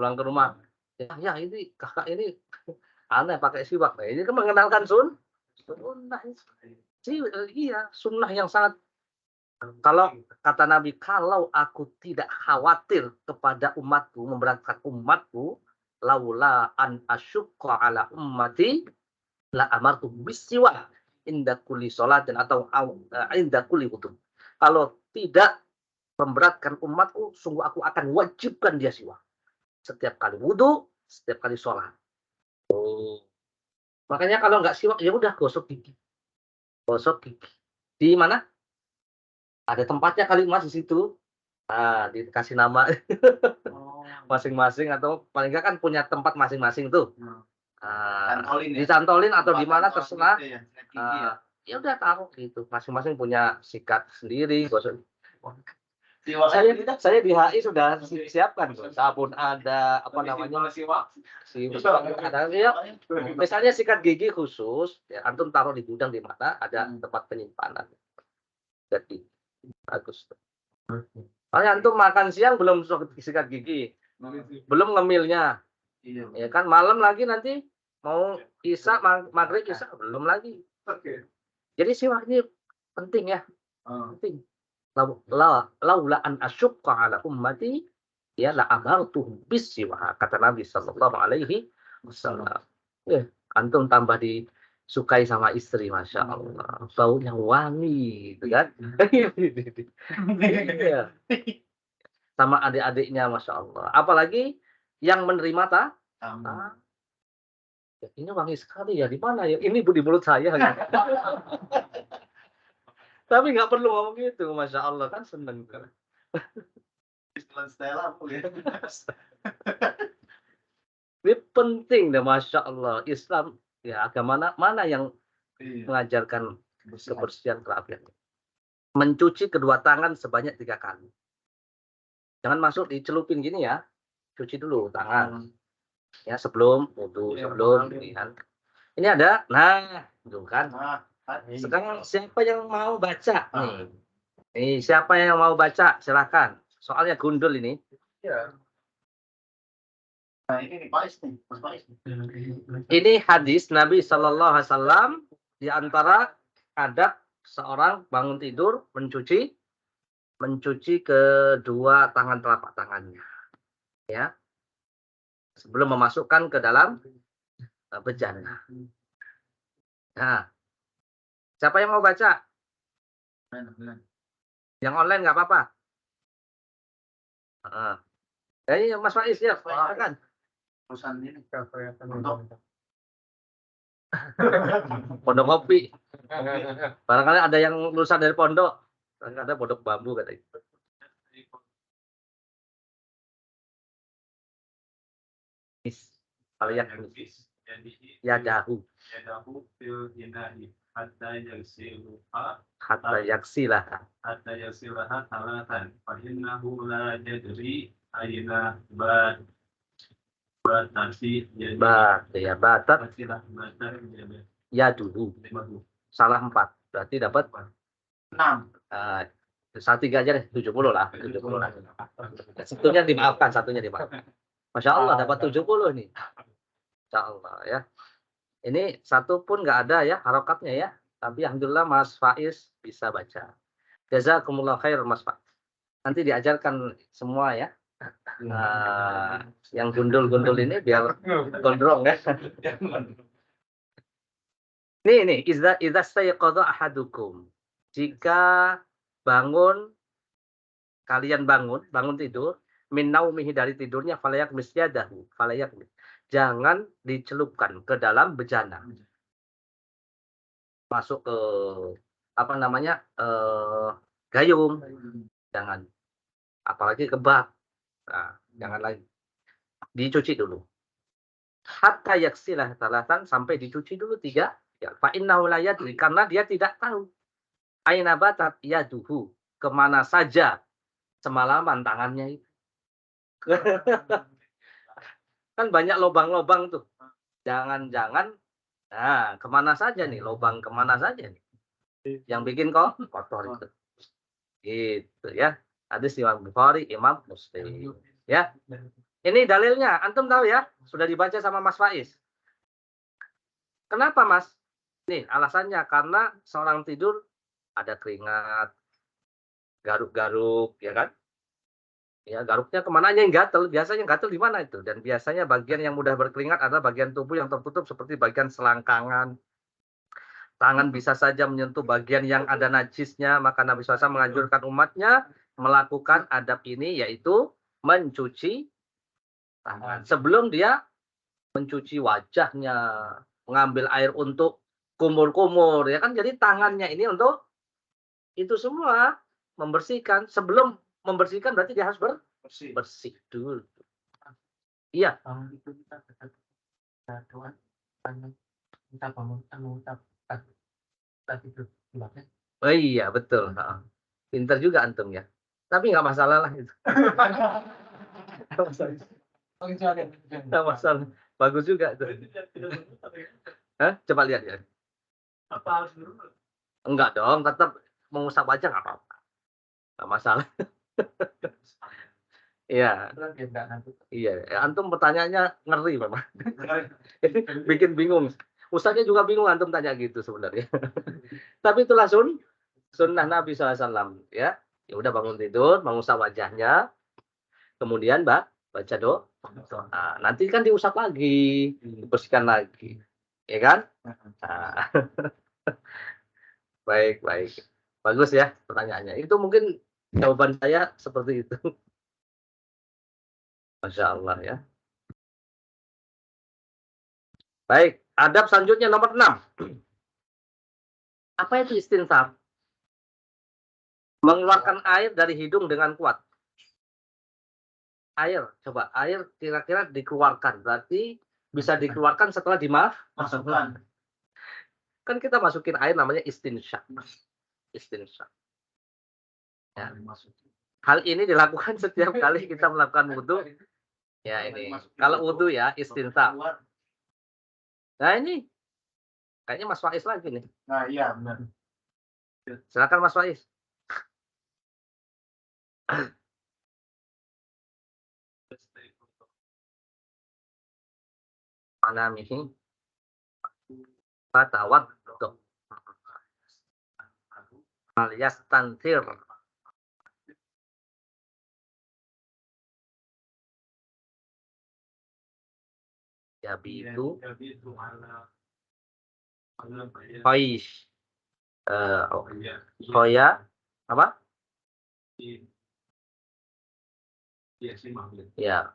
Speaker 1: pulang ke rumah. Ya ini kakak ini aneh pakai siwak. Nah, ini kan mengenalkan sunnah. Iya, sunnah yang sangat. Kalau kata Nabi, kalau aku tidak khawatir kepada umatku, memberatkan umatku, laula an asyukka ala ummati la amartu bisiwak inda kulli sholatin atau inda kulli wudu. Kalau tidak memberatkan umatku, sungguh aku akan wajibkan dia siwak. Setiap kali wudu, setiap kali sholat. Makanya kalau nggak siwak, ya udah gosok gigi. Gosok gigi. Di mana? Ada tempatnya kali Mas di situ. Nah, dikasih nama masing-masing atau paling nggak kan punya tempat masing-masing tuh.
Speaker 3: Cantolin ya?
Speaker 1: Dicantolin atau di mana terserah.
Speaker 3: Gitu ya, sikat gigi ya.
Speaker 1: Ya udah taruh gitu. Masing-masing punya sikat sendiri. Gosok.
Speaker 3: Siwak
Speaker 1: Saya di HI sudah siapkan tuh. Sabun ada, apa namanya? Siwak ada. Ya, misalnya sikat gigi khusus, ya, antum taruh di gudang di mana ada tempat penyimpanan. Jadi bagus. Soalnya antum makan siang belum sikat gigi, belum ngemilnya.
Speaker 3: Iya.
Speaker 1: Ya kan malam lagi nanti mau isya maghrib isya belum lagi. Jadi siwak ini penting ya. Penting. Laula an asyukka ala ummati ya la amartuhum bisiwak kata Nabi sallallahu alaihi wasallam. Antum tambah disukai sama istri, masya Allah, baunya wangi, gitu kan? Iya. Sama adik-adiknya, masya Allah. Apalagi yang menerima ya, ini wangi sekali ya, di mana ya? Ini di mulut saya. Tapi nggak perlu ngomong gitu, masya Allah, kan seneng.
Speaker 3: Stella ya.
Speaker 1: Ini penting deh, masya Allah. Islam ya agama mana yang mengajarkan kebersihan kerapian. Mencuci kedua tangan sebanyak 3 kali. Jangan masuk dicelupin gini ya. Cuci dulu tangan. Ya sebelum wudu, sebelum ini kan. Ini ada, itu kan. Sekarang siapa yang mau baca nih? Nih, siapa yang mau baca? Silakan. Soalnya gundul ini.
Speaker 3: Iya. Nah, ini Pak Is nih, Mas Pak Is.
Speaker 1: Ini hadis Nabi Shallallahu Alaihi Wasallam di antara adab seorang bangun tidur mencuci kedua tangan telapak tangannya, ya, sebelum memasukkan ke dalam bejana. Nah, siapa yang mau baca? Yang online nggak apa-apa. Jadi Mas Faiz ya, kan?
Speaker 3: Perusahaan ini.
Speaker 1: Pondok kopi. Barangkali ada yang lulusan dari pondok. Ada pondok bambu katanya. Kalau yang ya dahu. Hatta yaksilah.
Speaker 4: hatta yasilaha talatan fa innahu la yadri aina batasi
Speaker 1: Ya batat ya dulu. Salah 4. Berarti dapat
Speaker 3: 6.
Speaker 1: 1 aja deh, 70 lah. 70 lah. Satunya dimaafkan. Masya Allah dapat 70 nih. Masya Allah ya. Ini satu pun nggak ada ya harokatnya ya. Tapi alhamdulillah Mas Faiz bisa baca. Jazakumullah khair Mas Faiz. Nanti diajarkan semua ya. Yang gundul-gundul ini biar gondrong ya. Nih, idza stayqadha ahadukum. Jika kalian bangun tidur, min naumihi dari tidurnya, falayak misyadahu, jangan dicelupkan ke dalam bejana. Masuk ke gayung, jangan. Apalagi ke bak. Nah, jangan lagi. Dicuci dulu. Hatta yaksilah talatan, sampai dicuci dulu 3. Ya, fa innahu la yadri, karena dia tidak tahu. Aina batat yaduhu, kemana saja semalaman tangannya itu. Kan banyak lubang-lubang tuh. Jangan-jangan, nah kemana saja nih, lubang kemana saja nih. Yang bikin kok kotor itu. Gitu ya. Hadis Imam Bukhari, Imam Muslim. Ya. Ini dalilnya, antum tahu ya? Sudah dibaca sama Mas Faiz. Kenapa, Mas? Nih, alasannya karena seorang tidur ada keringat, garuk-garuk, ya kan? Ya, garuknya kemana aja yang gatel? Biasanya gatel di mana itu? Dan biasanya bagian yang mudah berkeringat adalah bagian tubuh yang tertutup seperti bagian selangkangan. Tangan bisa saja menyentuh bagian yang ada najisnya, maka Nabi SAW menganjurkan umatnya melakukan adab ini, yaitu mencuci tangan. Sebelum dia mencuci wajahnya, mengambil air untuk kumur-kumur, ya kan? Jadi tangannya ini untuk itu semua, membersihkan. Sebelum membersihkan berarti dia harus bersih dulu. Iya. Oh iya, betul. Pinter juga antum ya. Tapi nggak masalah lah itu. Nggak masalah. Bagus juga itu. Hah? Coba lihat ya.
Speaker 3: Apa harus dulu?
Speaker 1: Enggak dong, tetap mengusap wajah nggak apa-apa. Nggak masalah. Iya. Iya, antum pertanyaannya ngeri memang. Bikin bingung. Ustaznya juga bingung antum tanya gitu sebenarnya. Tapi itulah sunnah Nabi SAW. Ya, ya udah bangun tidur, mengusap wajahnya, kemudian baca doa. Nah, nanti kan diusap lagi, dibersihkan lagi, ya kan? Nah. Baik, bagus ya pertanyaannya. Itu mungkin jawaban saya seperti itu. Masya Allah ya. Baik, adab selanjutnya nomor 6. Apa itu istinsar? Mengeluarkan air dari hidung dengan kuat. Air, coba air kira-kira dikeluarkan. Berarti bisa dikeluarkan setelah
Speaker 3: Masukkan.
Speaker 1: Kan kita masukin air namanya istinsyak. Istinsyak. Ya. Hal ini dilakukan setiap kali kita melakukan wudhu. Ya ini. Kalau wudhu ya istinsyak. Nah ini. Kayaknya Mas Faiz lagi nih.
Speaker 3: Nah iya benar.
Speaker 1: Silakan Mas Faiz. Manamihi fatawaddu alias tantir. Yabitu Qais. Khoya apa? Ya.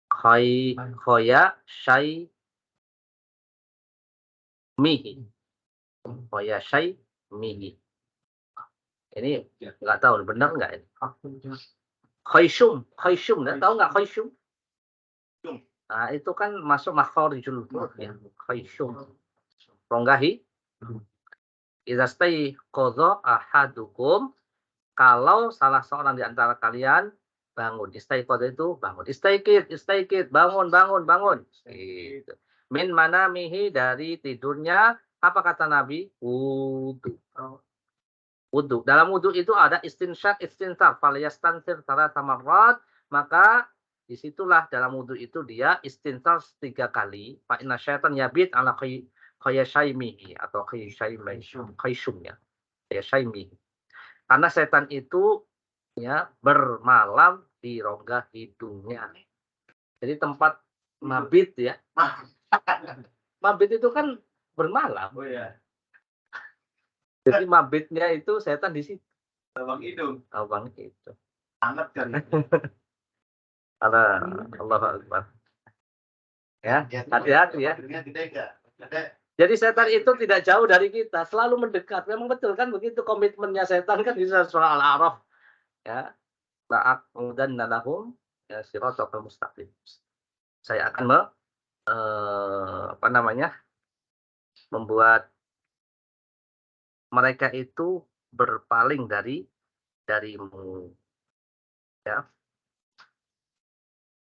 Speaker 1: Khoya syai mihi. Khoya syai mihi. Ini nggak tahu benar nggak ini? Khayshum, tahu nggak khayshum? Nah, itu kan masuk makharijul ya. Khayshum. Ronggahi. Idza staiqadha ahadukum, kalau salah seorang di antara kalian bangun. Istaiqadha itu bangun. Istaikid, bangun. Gitu. Min manamihi, dari tidurnya. Apa kata Nabi? Wudu. Dalam wudu itu ada istinsyak, istinsar. Falyastansir salasa marrat. Maka disitulah dalam wudu itu dia istinsar 3 kali. Fa inna syaitan yabit ala khayashaimihi atau khayshumnya. Khayashaimihi. Karena setan itu ya bermalam di rongga hidungnya. Jadi tempat mabit ya. Mabit itu kan bermalam.
Speaker 3: Oh ya.
Speaker 1: Jadi mabitnya itu setan di situ.
Speaker 3: Lubang hidung.
Speaker 1: Lubang itu.
Speaker 3: Hangat kan.
Speaker 1: Allah Akbar. Ya, hati-hati ya.
Speaker 3: Gede.
Speaker 1: Jadi setan itu tidak jauh dari kita, selalu mendekat. Memang betul kan begitu komitmennya setan kan di surah Al-A'raf. Ya. La'aqudanna lahum ya, siratal mustaqim. Saya akan membuat mereka itu berpaling darimu, ya.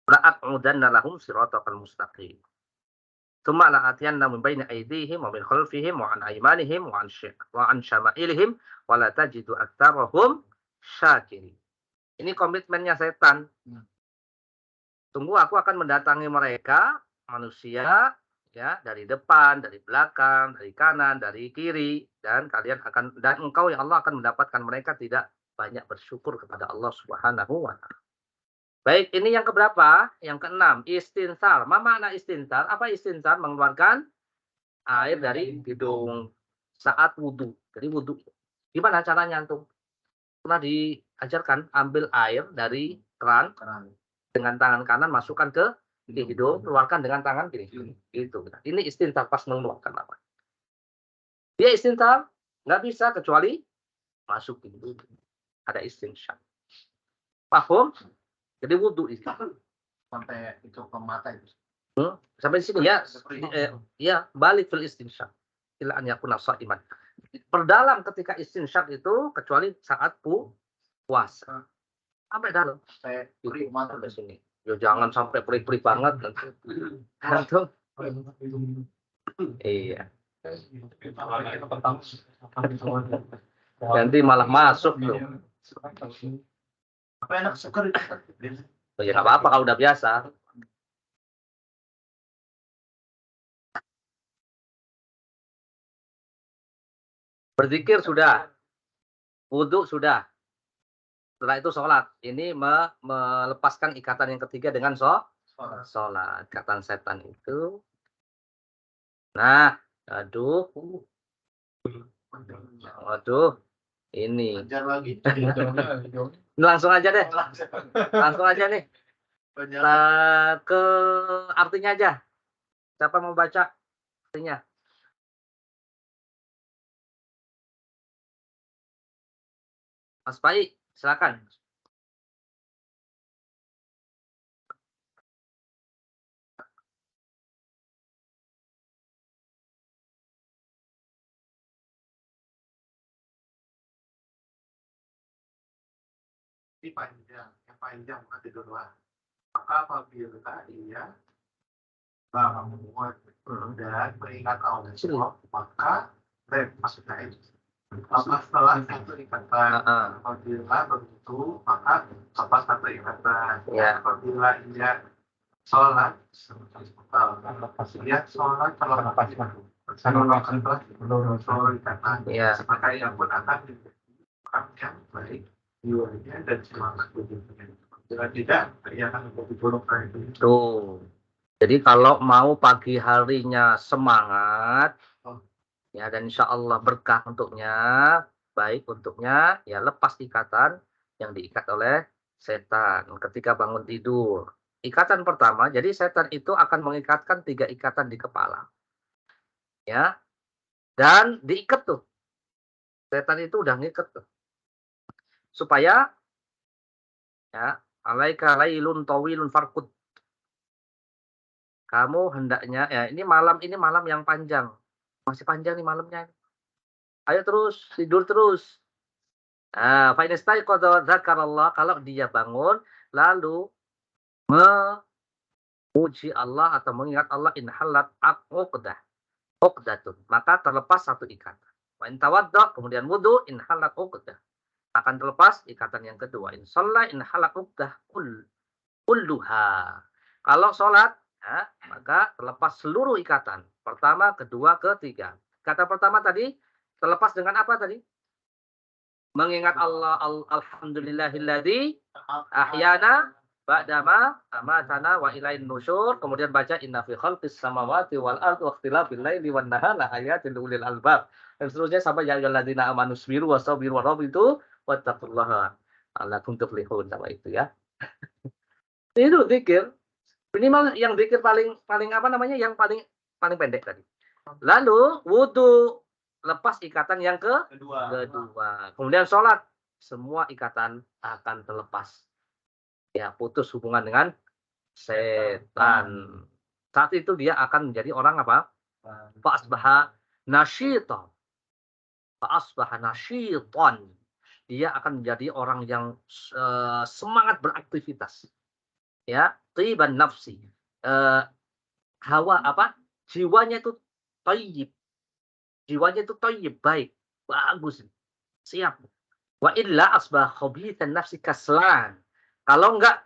Speaker 1: La'aq'udanna lahum siratal mustaqim. Tsumma la'atiyanna min baini aydihim wa min khalfihim wa an aymanihim wa an syama'ilihim wa la tajidu aktsarahum syakirin. Ini komitmennya setan. Tunggu, aku akan mendatangi mereka, manusia, ya, dari depan, dari belakang, dari kanan, dari kiri, dan engkau ya Allah akan mendapatkan mereka tidak banyak bersyukur kepada Allah Subhanahu wa taala. Baik, ini yang keberapa? Yang keenam, istinsar. Apa makna istinsar? Apa istinsar? Mengeluarkan air dari hidung saat wudhu. Jadi wudhu. Gimana caranya antum? Pernah diajarkan ambil air dari keran dengan tangan kanan masukkan ke hidung, keluarkan dengan tangan kiri. Itu. Ini istinsar pas mengeluarkan apa? Dia istinsar nggak bisa kecuali masuk ke hidung. Ada istinsar. Paham? Jadi wudhu itu
Speaker 3: sampai itu ke mata itu.
Speaker 1: Sampai sini ya. Ya, balik fil istinsyaq. Ila an yakuna sha'iman. Perdalam ketika istinsyaq itu kecuali saat puasa. Sampai dalam.
Speaker 3: Sampai perih mata
Speaker 1: ke sini. Ya jangan sampai perih-perih banget nanti. Iya. Nanti malah masuk tuh.
Speaker 3: Apa enak seger itu?
Speaker 1: Oh, ya nggak apa-apa kalau udah biasa. Berzikir sudah, wudhu sudah. Setelah itu sholat. Ini melepaskan ikatan yang ketiga dengan sholat. Ikatan setan itu. Nah, aduh. Waduh. Ini.
Speaker 3: Ajar lagi.
Speaker 1: Langsung aja deh. Langsung aja nih. Ke artinya aja. Siapa mau baca artinya? Mas Pai, silakan.
Speaker 3: Yang panjang ada dua. Maka apabila ia membuat dan beringat Allah, maka maksudnya itu. Apa setelah satu ikatan? Apabila begitu, maka apa satu ikatan? Apabila ia sholat, ia sholat kalau sholat ikatan, maka ia pun akan orang yang baik jiwanya dan semangat hidupnya. Jika tidak, ia akan menjadi buruk kayak itu.
Speaker 1: Tuh. Jadi kalau mau pagi harinya semangat, ya, dan insya Allah berkah untuknya, baik untuknya, ya lepas ikatan yang diikat oleh setan ketika bangun tidur. Ikatan pertama, jadi setan itu akan mengikatkan 3 ikatan di kepala. Ya. Dan diikat tuh. Setan itu udah ngikat tuh. Supaya ya, alaika lailun tawilun farqud. Kamu hendaknya, ya ini malam yang panjang. Masih panjang nih malamnya. Ayo terus, tidur terus. Fa in istayqadha dzakarallah, kalau dia bangun lalu memuji Allah atau mengingat Allah, in halat uqdatun, maka terlepas satu ikatan. Wa in tawadda, kemudian wudu, in halat uqdah, akan terlepas ikatan yang kedua. In shalla in halat uqdah kulluha. Kalau sholat, ya, maka terlepas seluruh ikatan. Pertama, kedua, ketiga. Kata pertama tadi, terlepas dengan apa tadi? Mengingat Allah, alhamdulillahilladzi ahyana ba'dama amatana wa ilain nusyur. Kemudian baca inna fi khalqis samawati wal ardi wa ikhtilafil laili wan nahari laayatin liulil albab. Dan seterusnya sampai ya ayyuhalladzina amanu sabiru wasabiru warabitu wattaqullaha la'allakum tuflihun, sama itu ya. Itu zikir. Minimal yang zikir paling apa namanya? Yang paling pendek tadi. Lalu wudu, lepas ikatan yang kedua. Kemudian sholat, semua ikatan akan terlepas. ya putus hubungan dengan setan. Saat itu dia akan menjadi orang apa? Fa'asbaha nasyitan. Fa'asbaha nasyitan. Dia akan menjadi orang yang semangat beraktivitas. Ya, tiban nafsi. Hawa apa? Jiwanya itu thayyib. Jiwanya itu thayyib, baik, bagus, siap. Wa illa asbah khabithan nafsi kaslan. Kalau enggak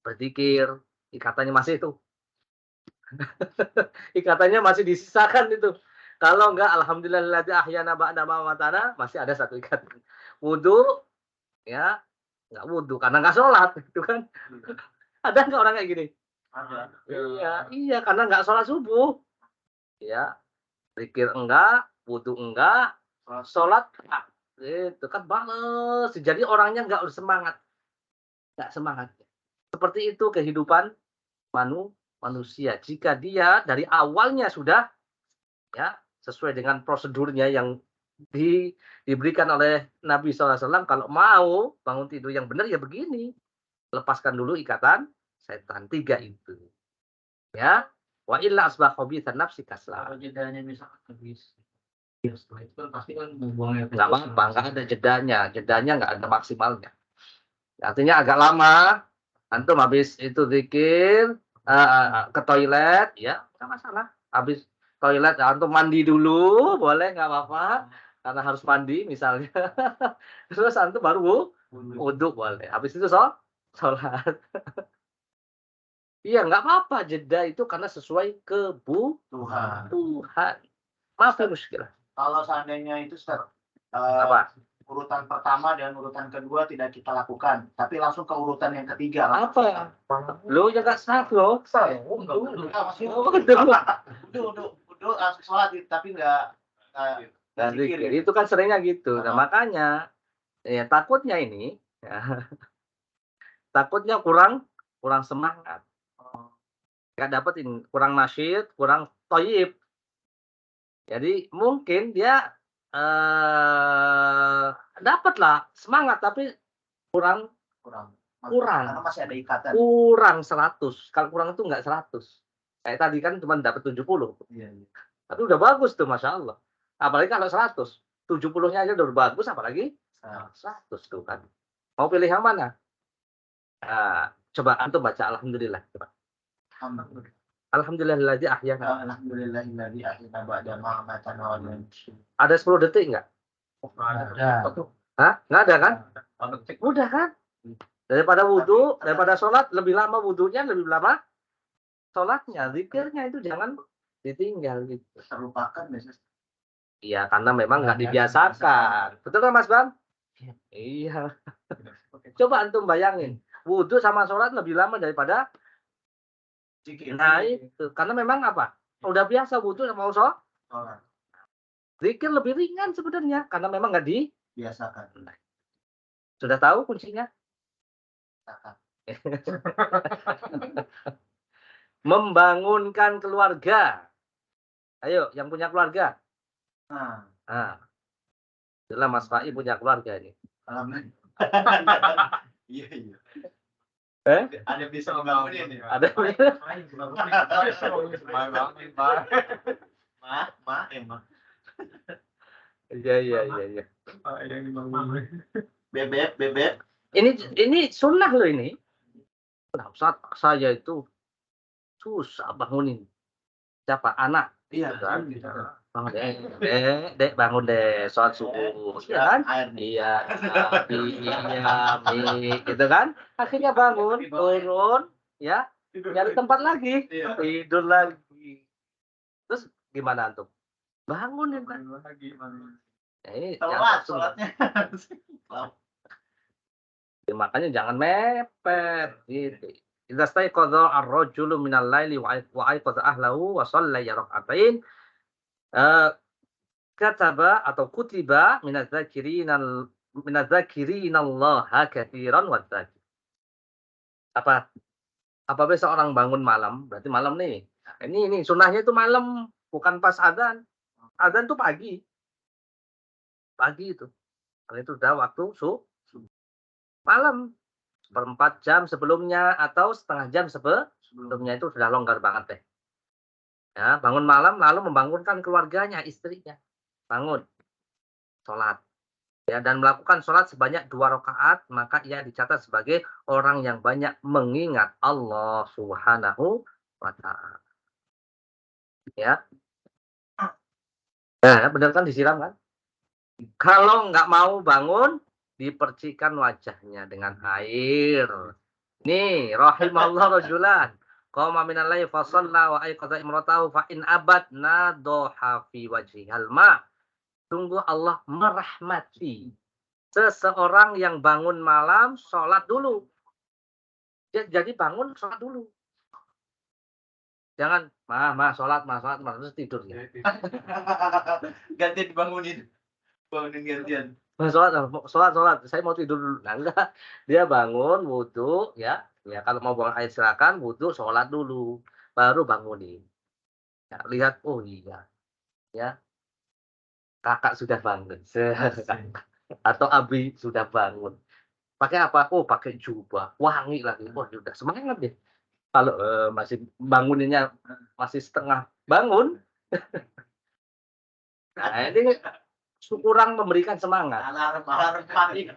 Speaker 1: berzikir, ikatannya masih itu. Ikatannya masih disisakan itu. Kalau enggak, alhamdulillahilladzi ahyana ba'da ma amatana, masih ada satu ikatan. Wudu, ya, enggak wudu karena enggak sholat, itu kan. Ada enggak orang kayak gini?
Speaker 3: Ada.
Speaker 1: Iya, karena enggak sholat subuh. Ya, zikir enggak, wudu enggak, sholat enggak. Itu kan males. Jadi orangnya enggak semangat. Enggak semangat. Seperti itu kehidupan manusia. Jika dia dari awalnya sudah ya sesuai dengan prosedurnya yang diberikan oleh Nabi SAW, kalau mau bangun tidur yang benar ya begini, lepaskan dulu ikatan setan 3 itu, ya. Wa illa asbah khabithan nafsi kasla.
Speaker 4: Kalau jedanya misalkan habis, ya setelah itu kan pasti kan buang air
Speaker 1: Nggak apa-apa, nggak ada jedanya nggak ada maksimalnya. Artinya agak lama, antum habis itu zikir, ke toilet, ya nggak masalah. Habis toilet, antum mandi dulu, boleh nggak apa-apa, karena harus mandi misalnya. Terus antum baru wudu boleh. Habis itu sholat. Iya nggak apa-apa, jeda itu karena sesuai kebutuhan. Maaf ya muskilah.
Speaker 3: Kalau seandainya itu
Speaker 1: Apa?
Speaker 3: urutan pertama dan urutan kedua tidak kita lakukan, tapi langsung ke urutan yang ketiga.
Speaker 1: Apa? Lu ya nggak sah loh.
Speaker 3: Udah langsung sholat tapi nggak
Speaker 1: zikir. Itu kan seringnya gitu. Nah, makanya ya takutnya ini ya, takutnya kurang semangat. Nggak dapetin, kurang nasyid, kurang thayyib. Jadi mungkin dia dapatlah semangat tapi kurang.
Speaker 3: Karena masih ada ikatan.
Speaker 1: Kurang 100. Kalau kurang itu enggak 100. Kayak tadi kan cuma dapat 70.
Speaker 3: Iya.
Speaker 1: Tapi udah bagus tuh Masya Allah. Apalagi kalau 100. 70-nya aja udah bagus, apalagi 100 tuh kan. Mau pilih yang mana? Coba antum baca alhamdulillah. Coba. Alhamdulillahilladzi ahyana.
Speaker 3: Alhamdulillahilladzi ahyana ba'da ma amatana wa
Speaker 1: Ada 10 detik enggak?
Speaker 4: ada.
Speaker 1: Hah? Enggak ada kan? Udah kan? Daripada wudu, daripada sholat, lebih lama wudunya, lebih lama sholatnya. Zikirnya itu jangan ditinggal gitu.
Speaker 3: terlupakan biasanya.
Speaker 1: Iya, karena memang nggak dibiasakan. Betul kan Mas Bang? Iya. Coba antum bayangin, wudu sama sholat lebih lama daripada nah itu. Karena memang apa? Udah biasa wudu sama sholat. Zikir lebih ringan sebenarnya, karena memang nggak
Speaker 3: Biasakan.
Speaker 1: Sudah tahu kuncinya? Membangunkan keluarga. Ayo, yang punya keluarga. Itulah Mas Fai punya keluarga ini.
Speaker 3: Iya.
Speaker 1: Ada
Speaker 3: bisa membangunin ya.
Speaker 1: Ada.
Speaker 3: Emang.
Speaker 1: Iya.
Speaker 4: Yang dibangun.
Speaker 3: Bebek.
Speaker 1: Ini sunnah loh ini. Nah, saat saya itu susah bangunin. Siapa? Anak.
Speaker 3: Iya
Speaker 1: kan?
Speaker 3: Bangun
Speaker 1: Dek, bangun deh, sholat subuh. Iya kan? Iya, gitu kan? Akhirnya bangun, turun, ya, nyari tempat lagi, tidur lagi. Terus gimana antum? Bangunin kan? Ya, ini
Speaker 3: telat sholatnya.
Speaker 1: Makanya jangan mepet gitu. Idza staiqadha ar-rajulu minal laili wa aiqadha ahlahu wa shalla rak'atain kataba atau kutiba minadz-dzakirinallaha katsiran wadz-dzakir. Apa besok orang bangun malam, berarti malam nih. Ini sunnahnya itu malam, bukan pas adzan. Adzan itu pagi. Pagi itu. Karena itu udah waktu malam. seperempat jam sebelumnya atau setengah jam sebelumnya itu sudah longgar banget deh. Ya, bangun malam lalu membangunkan keluarganya, istrinya. Bangun, sholat. Ya, dan melakukan sholat sebanyak 2 rakaat, maka ia dicatat sebagai orang yang banyak mengingat Allah Subhanahu wa Ta'ala. Ya. Nah, benar kan disiram kan? Kalau nggak mau bangun, dipercikan wajahnya dengan air. Nih, rahimallahu rajulan. Qama minal laili fa shalla wa ayqadha imratahu fa in abad nadoha fi wajhihal ma. Sungguh Allah merahmati seseorang yang bangun malam, sholat dulu. Jadi bangun, sholat dulu. Jangan, sholat, terus tidur. Ya.
Speaker 2: Gantian dibangunin. Bangunin gantian.
Speaker 1: Sholat. Saya mau tidur dulu. Nah, enggak. Dia bangun, wudhu, ya. Ya, kalau mau buang air silakan, wudhu, sholat dulu. Baru bangunin. Ya, lihat, oh iya. Ya. Kakak sudah bangun. Atau Abi sudah bangun. Pakai apa? Oh, pakai jubah. Wangi lagi. Wah, udah semangat deh. Kalau masih banguninnya masih setengah bangun. Nah, ini kurang memberikan semangat.
Speaker 2: Alarm mati.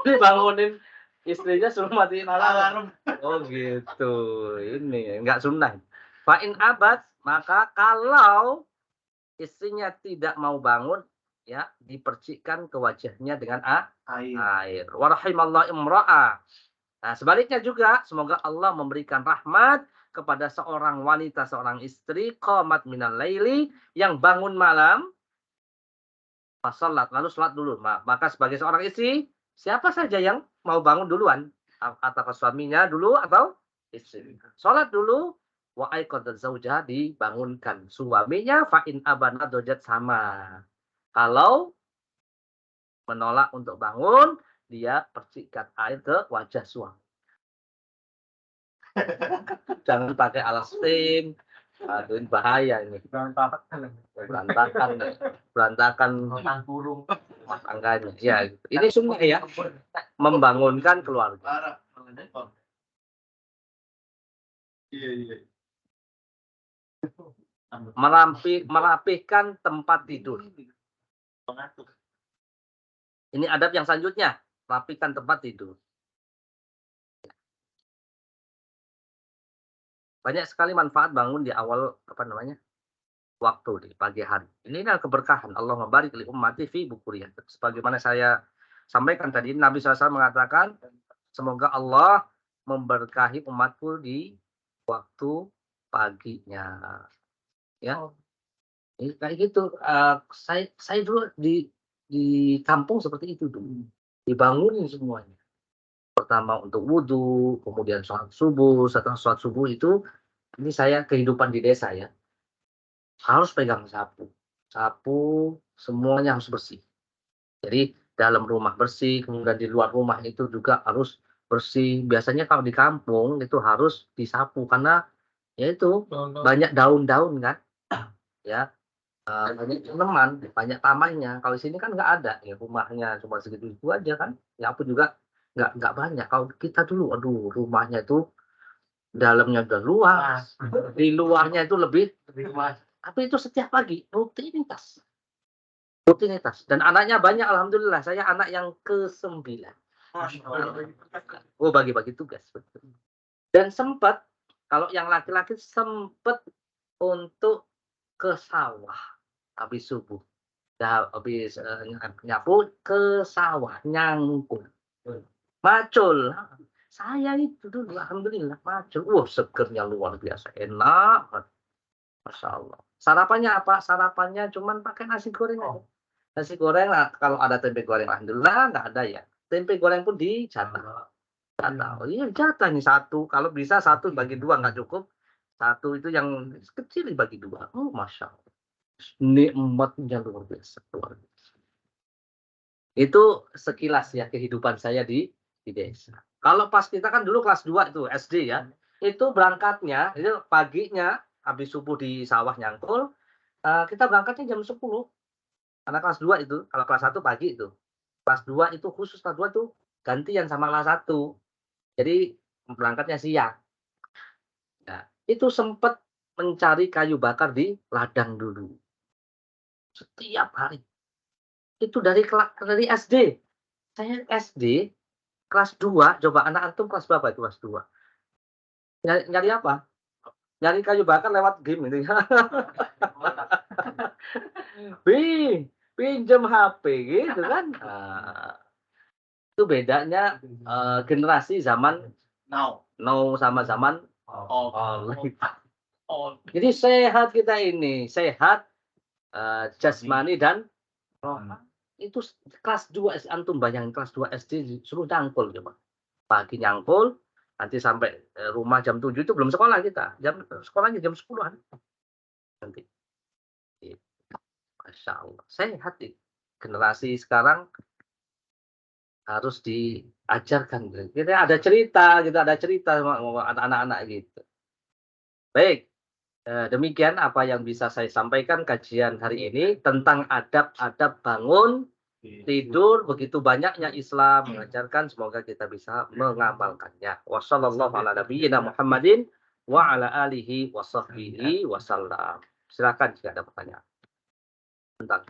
Speaker 1: Ini bangunin istrinya suruh matiin alarm. Oh gitu. Ini enggak sunnah. Fa'in abad, maka kalau istrinya tidak mau bangun, ya dipercikkan ke wajahnya dengan air. Warahimallahu imra'a. Nah, sebaliknya juga semoga Allah memberikan rahmat kepada seorang wanita, seorang istri qamat minal laili yang bangun malam pas salat lalu salat dulu. Maka sebagai seorang istri, siapa saja yang mau bangun duluan? Apakah suaminya dulu atau istri? Salat dulu wa aiqadza zaujaha, dibangunkan suaminya, fa in abana dojat sama. Kalau menolak untuk bangun, dia percikan air ke wajah suami. Jangan pakai alas steam. Aduh, ini bahaya ini. Berantakan
Speaker 2: Burung.
Speaker 1: tangganya. Ya, ini semua ya membangunkan keluarga.
Speaker 2: Iya.
Speaker 1: Merapihkan tempat tidur. Ini adab yang selanjutnya, rapikan tempat tidur. Banyak sekali manfaat bangun di awal waktu di pagi hari. Ini adalah keberkahan. Allah membarik li ummati fi bukuriyah. Sebagaimana saya sampaikan tadi, Nabi SAW mengatakan, semoga Allah memberkahi umatku di waktu paginya. Ya, kayak gitu. Saya dulu di kampung seperti itu dulu. Dibangunin semuanya. Pertama untuk wudhu, kemudian sholat subuh. Setelah sholat subuh itu, ini saya kehidupan di desa ya. Harus pegang sapu. Sapu semuanya harus bersih. Jadi dalam rumah bersih, kemudian di luar rumah itu juga harus bersih. Biasanya kalau di kampung itu harus disapu karena ya itu banyak daun-daun kan. Ya. Banyak tanaman, banyak tamannya. Kalau di sini kan nggak ada, ya rumahnya cuma segitu-segitu aja kan. Ya aku juga nggak banyak. Kalau kita dulu, aduh rumahnya itu dalamnya udah luas, di luarnya itu lebih luas. Tapi itu setiap pagi rutinitas. Dan anaknya banyak, alhamdulillah. Saya anak yang ke-9. Oh, bagi-bagi tugas. Dan sempat, kalau yang laki-laki sempat untuk ke sawah. Habis subuh, habis nyapu ke sawah, nyangkul, macul. Saya itu dulu, alhamdulillah macul. Wah, segernya luar biasa, enak, masya Allah. Sarapannya apa? Sarapannya cuman pakai nasi goreng aja. Nasi goreng, kalau ada tempe goreng, alhamdulillah nggak ada ya. Tempe goreng pun dijatah. Iya jatah nih satu. Kalau bisa satu bagi 2 nggak cukup. Satu itu yang kecil dibagi 2. Oh, masya Allah. Nikmatnya luar biasa. Itu sekilas ya kehidupan saya di desa. Kalau pas kita kan dulu kelas 2 itu SD ya, itu berangkatnya itu paginya habis subuh di sawah nyangkul, kita berangkatnya jam 10. Karena kelas 2 itu, kalau kelas 1 pagi itu. Kelas 2 itu khusus, kelas 2 tuh gantian sama kelas 1. Jadi berangkatnya siang. Nah, itu sempat mencari kayu bakar di ladang dulu. Setiap hari. Itu dari SD. Saya SD kelas 2, coba anak antum kelas berapa itu kelas 2? Nyari apa? Nyari kayu bakar lewat game ini. Pinjam HP gitu kan. Nah, itu bedanya generasi zaman
Speaker 2: Now.
Speaker 1: sama zaman
Speaker 2: Oh. Oh.
Speaker 1: Jadi sehat kita ini, sehat jasmani dan rohani. Itu kelas 2 antum bayangin kelas 2 SD suruh nyangkul coba. Pagi nyangkul, nanti sampai rumah jam 7 itu belum sekolah kita. Sekolahnya jam 10-an. Nanti. Masya Allah. Sehat nih. Generasi sekarang harus diajarkan. Kita ada cerita sama anak-anak gitu. Baik. Demikian apa yang bisa saya sampaikan kajian hari ini tentang adab-adab bangun, tidur. Begitu banyaknya Islam mengajarkan, semoga kita bisa mengamalkannya. Wassallallahu ala nabiyyina Muhammadin wa ala alihi wa sahbihi wasallam. Silakan jika ada pertanyaan. Bentar.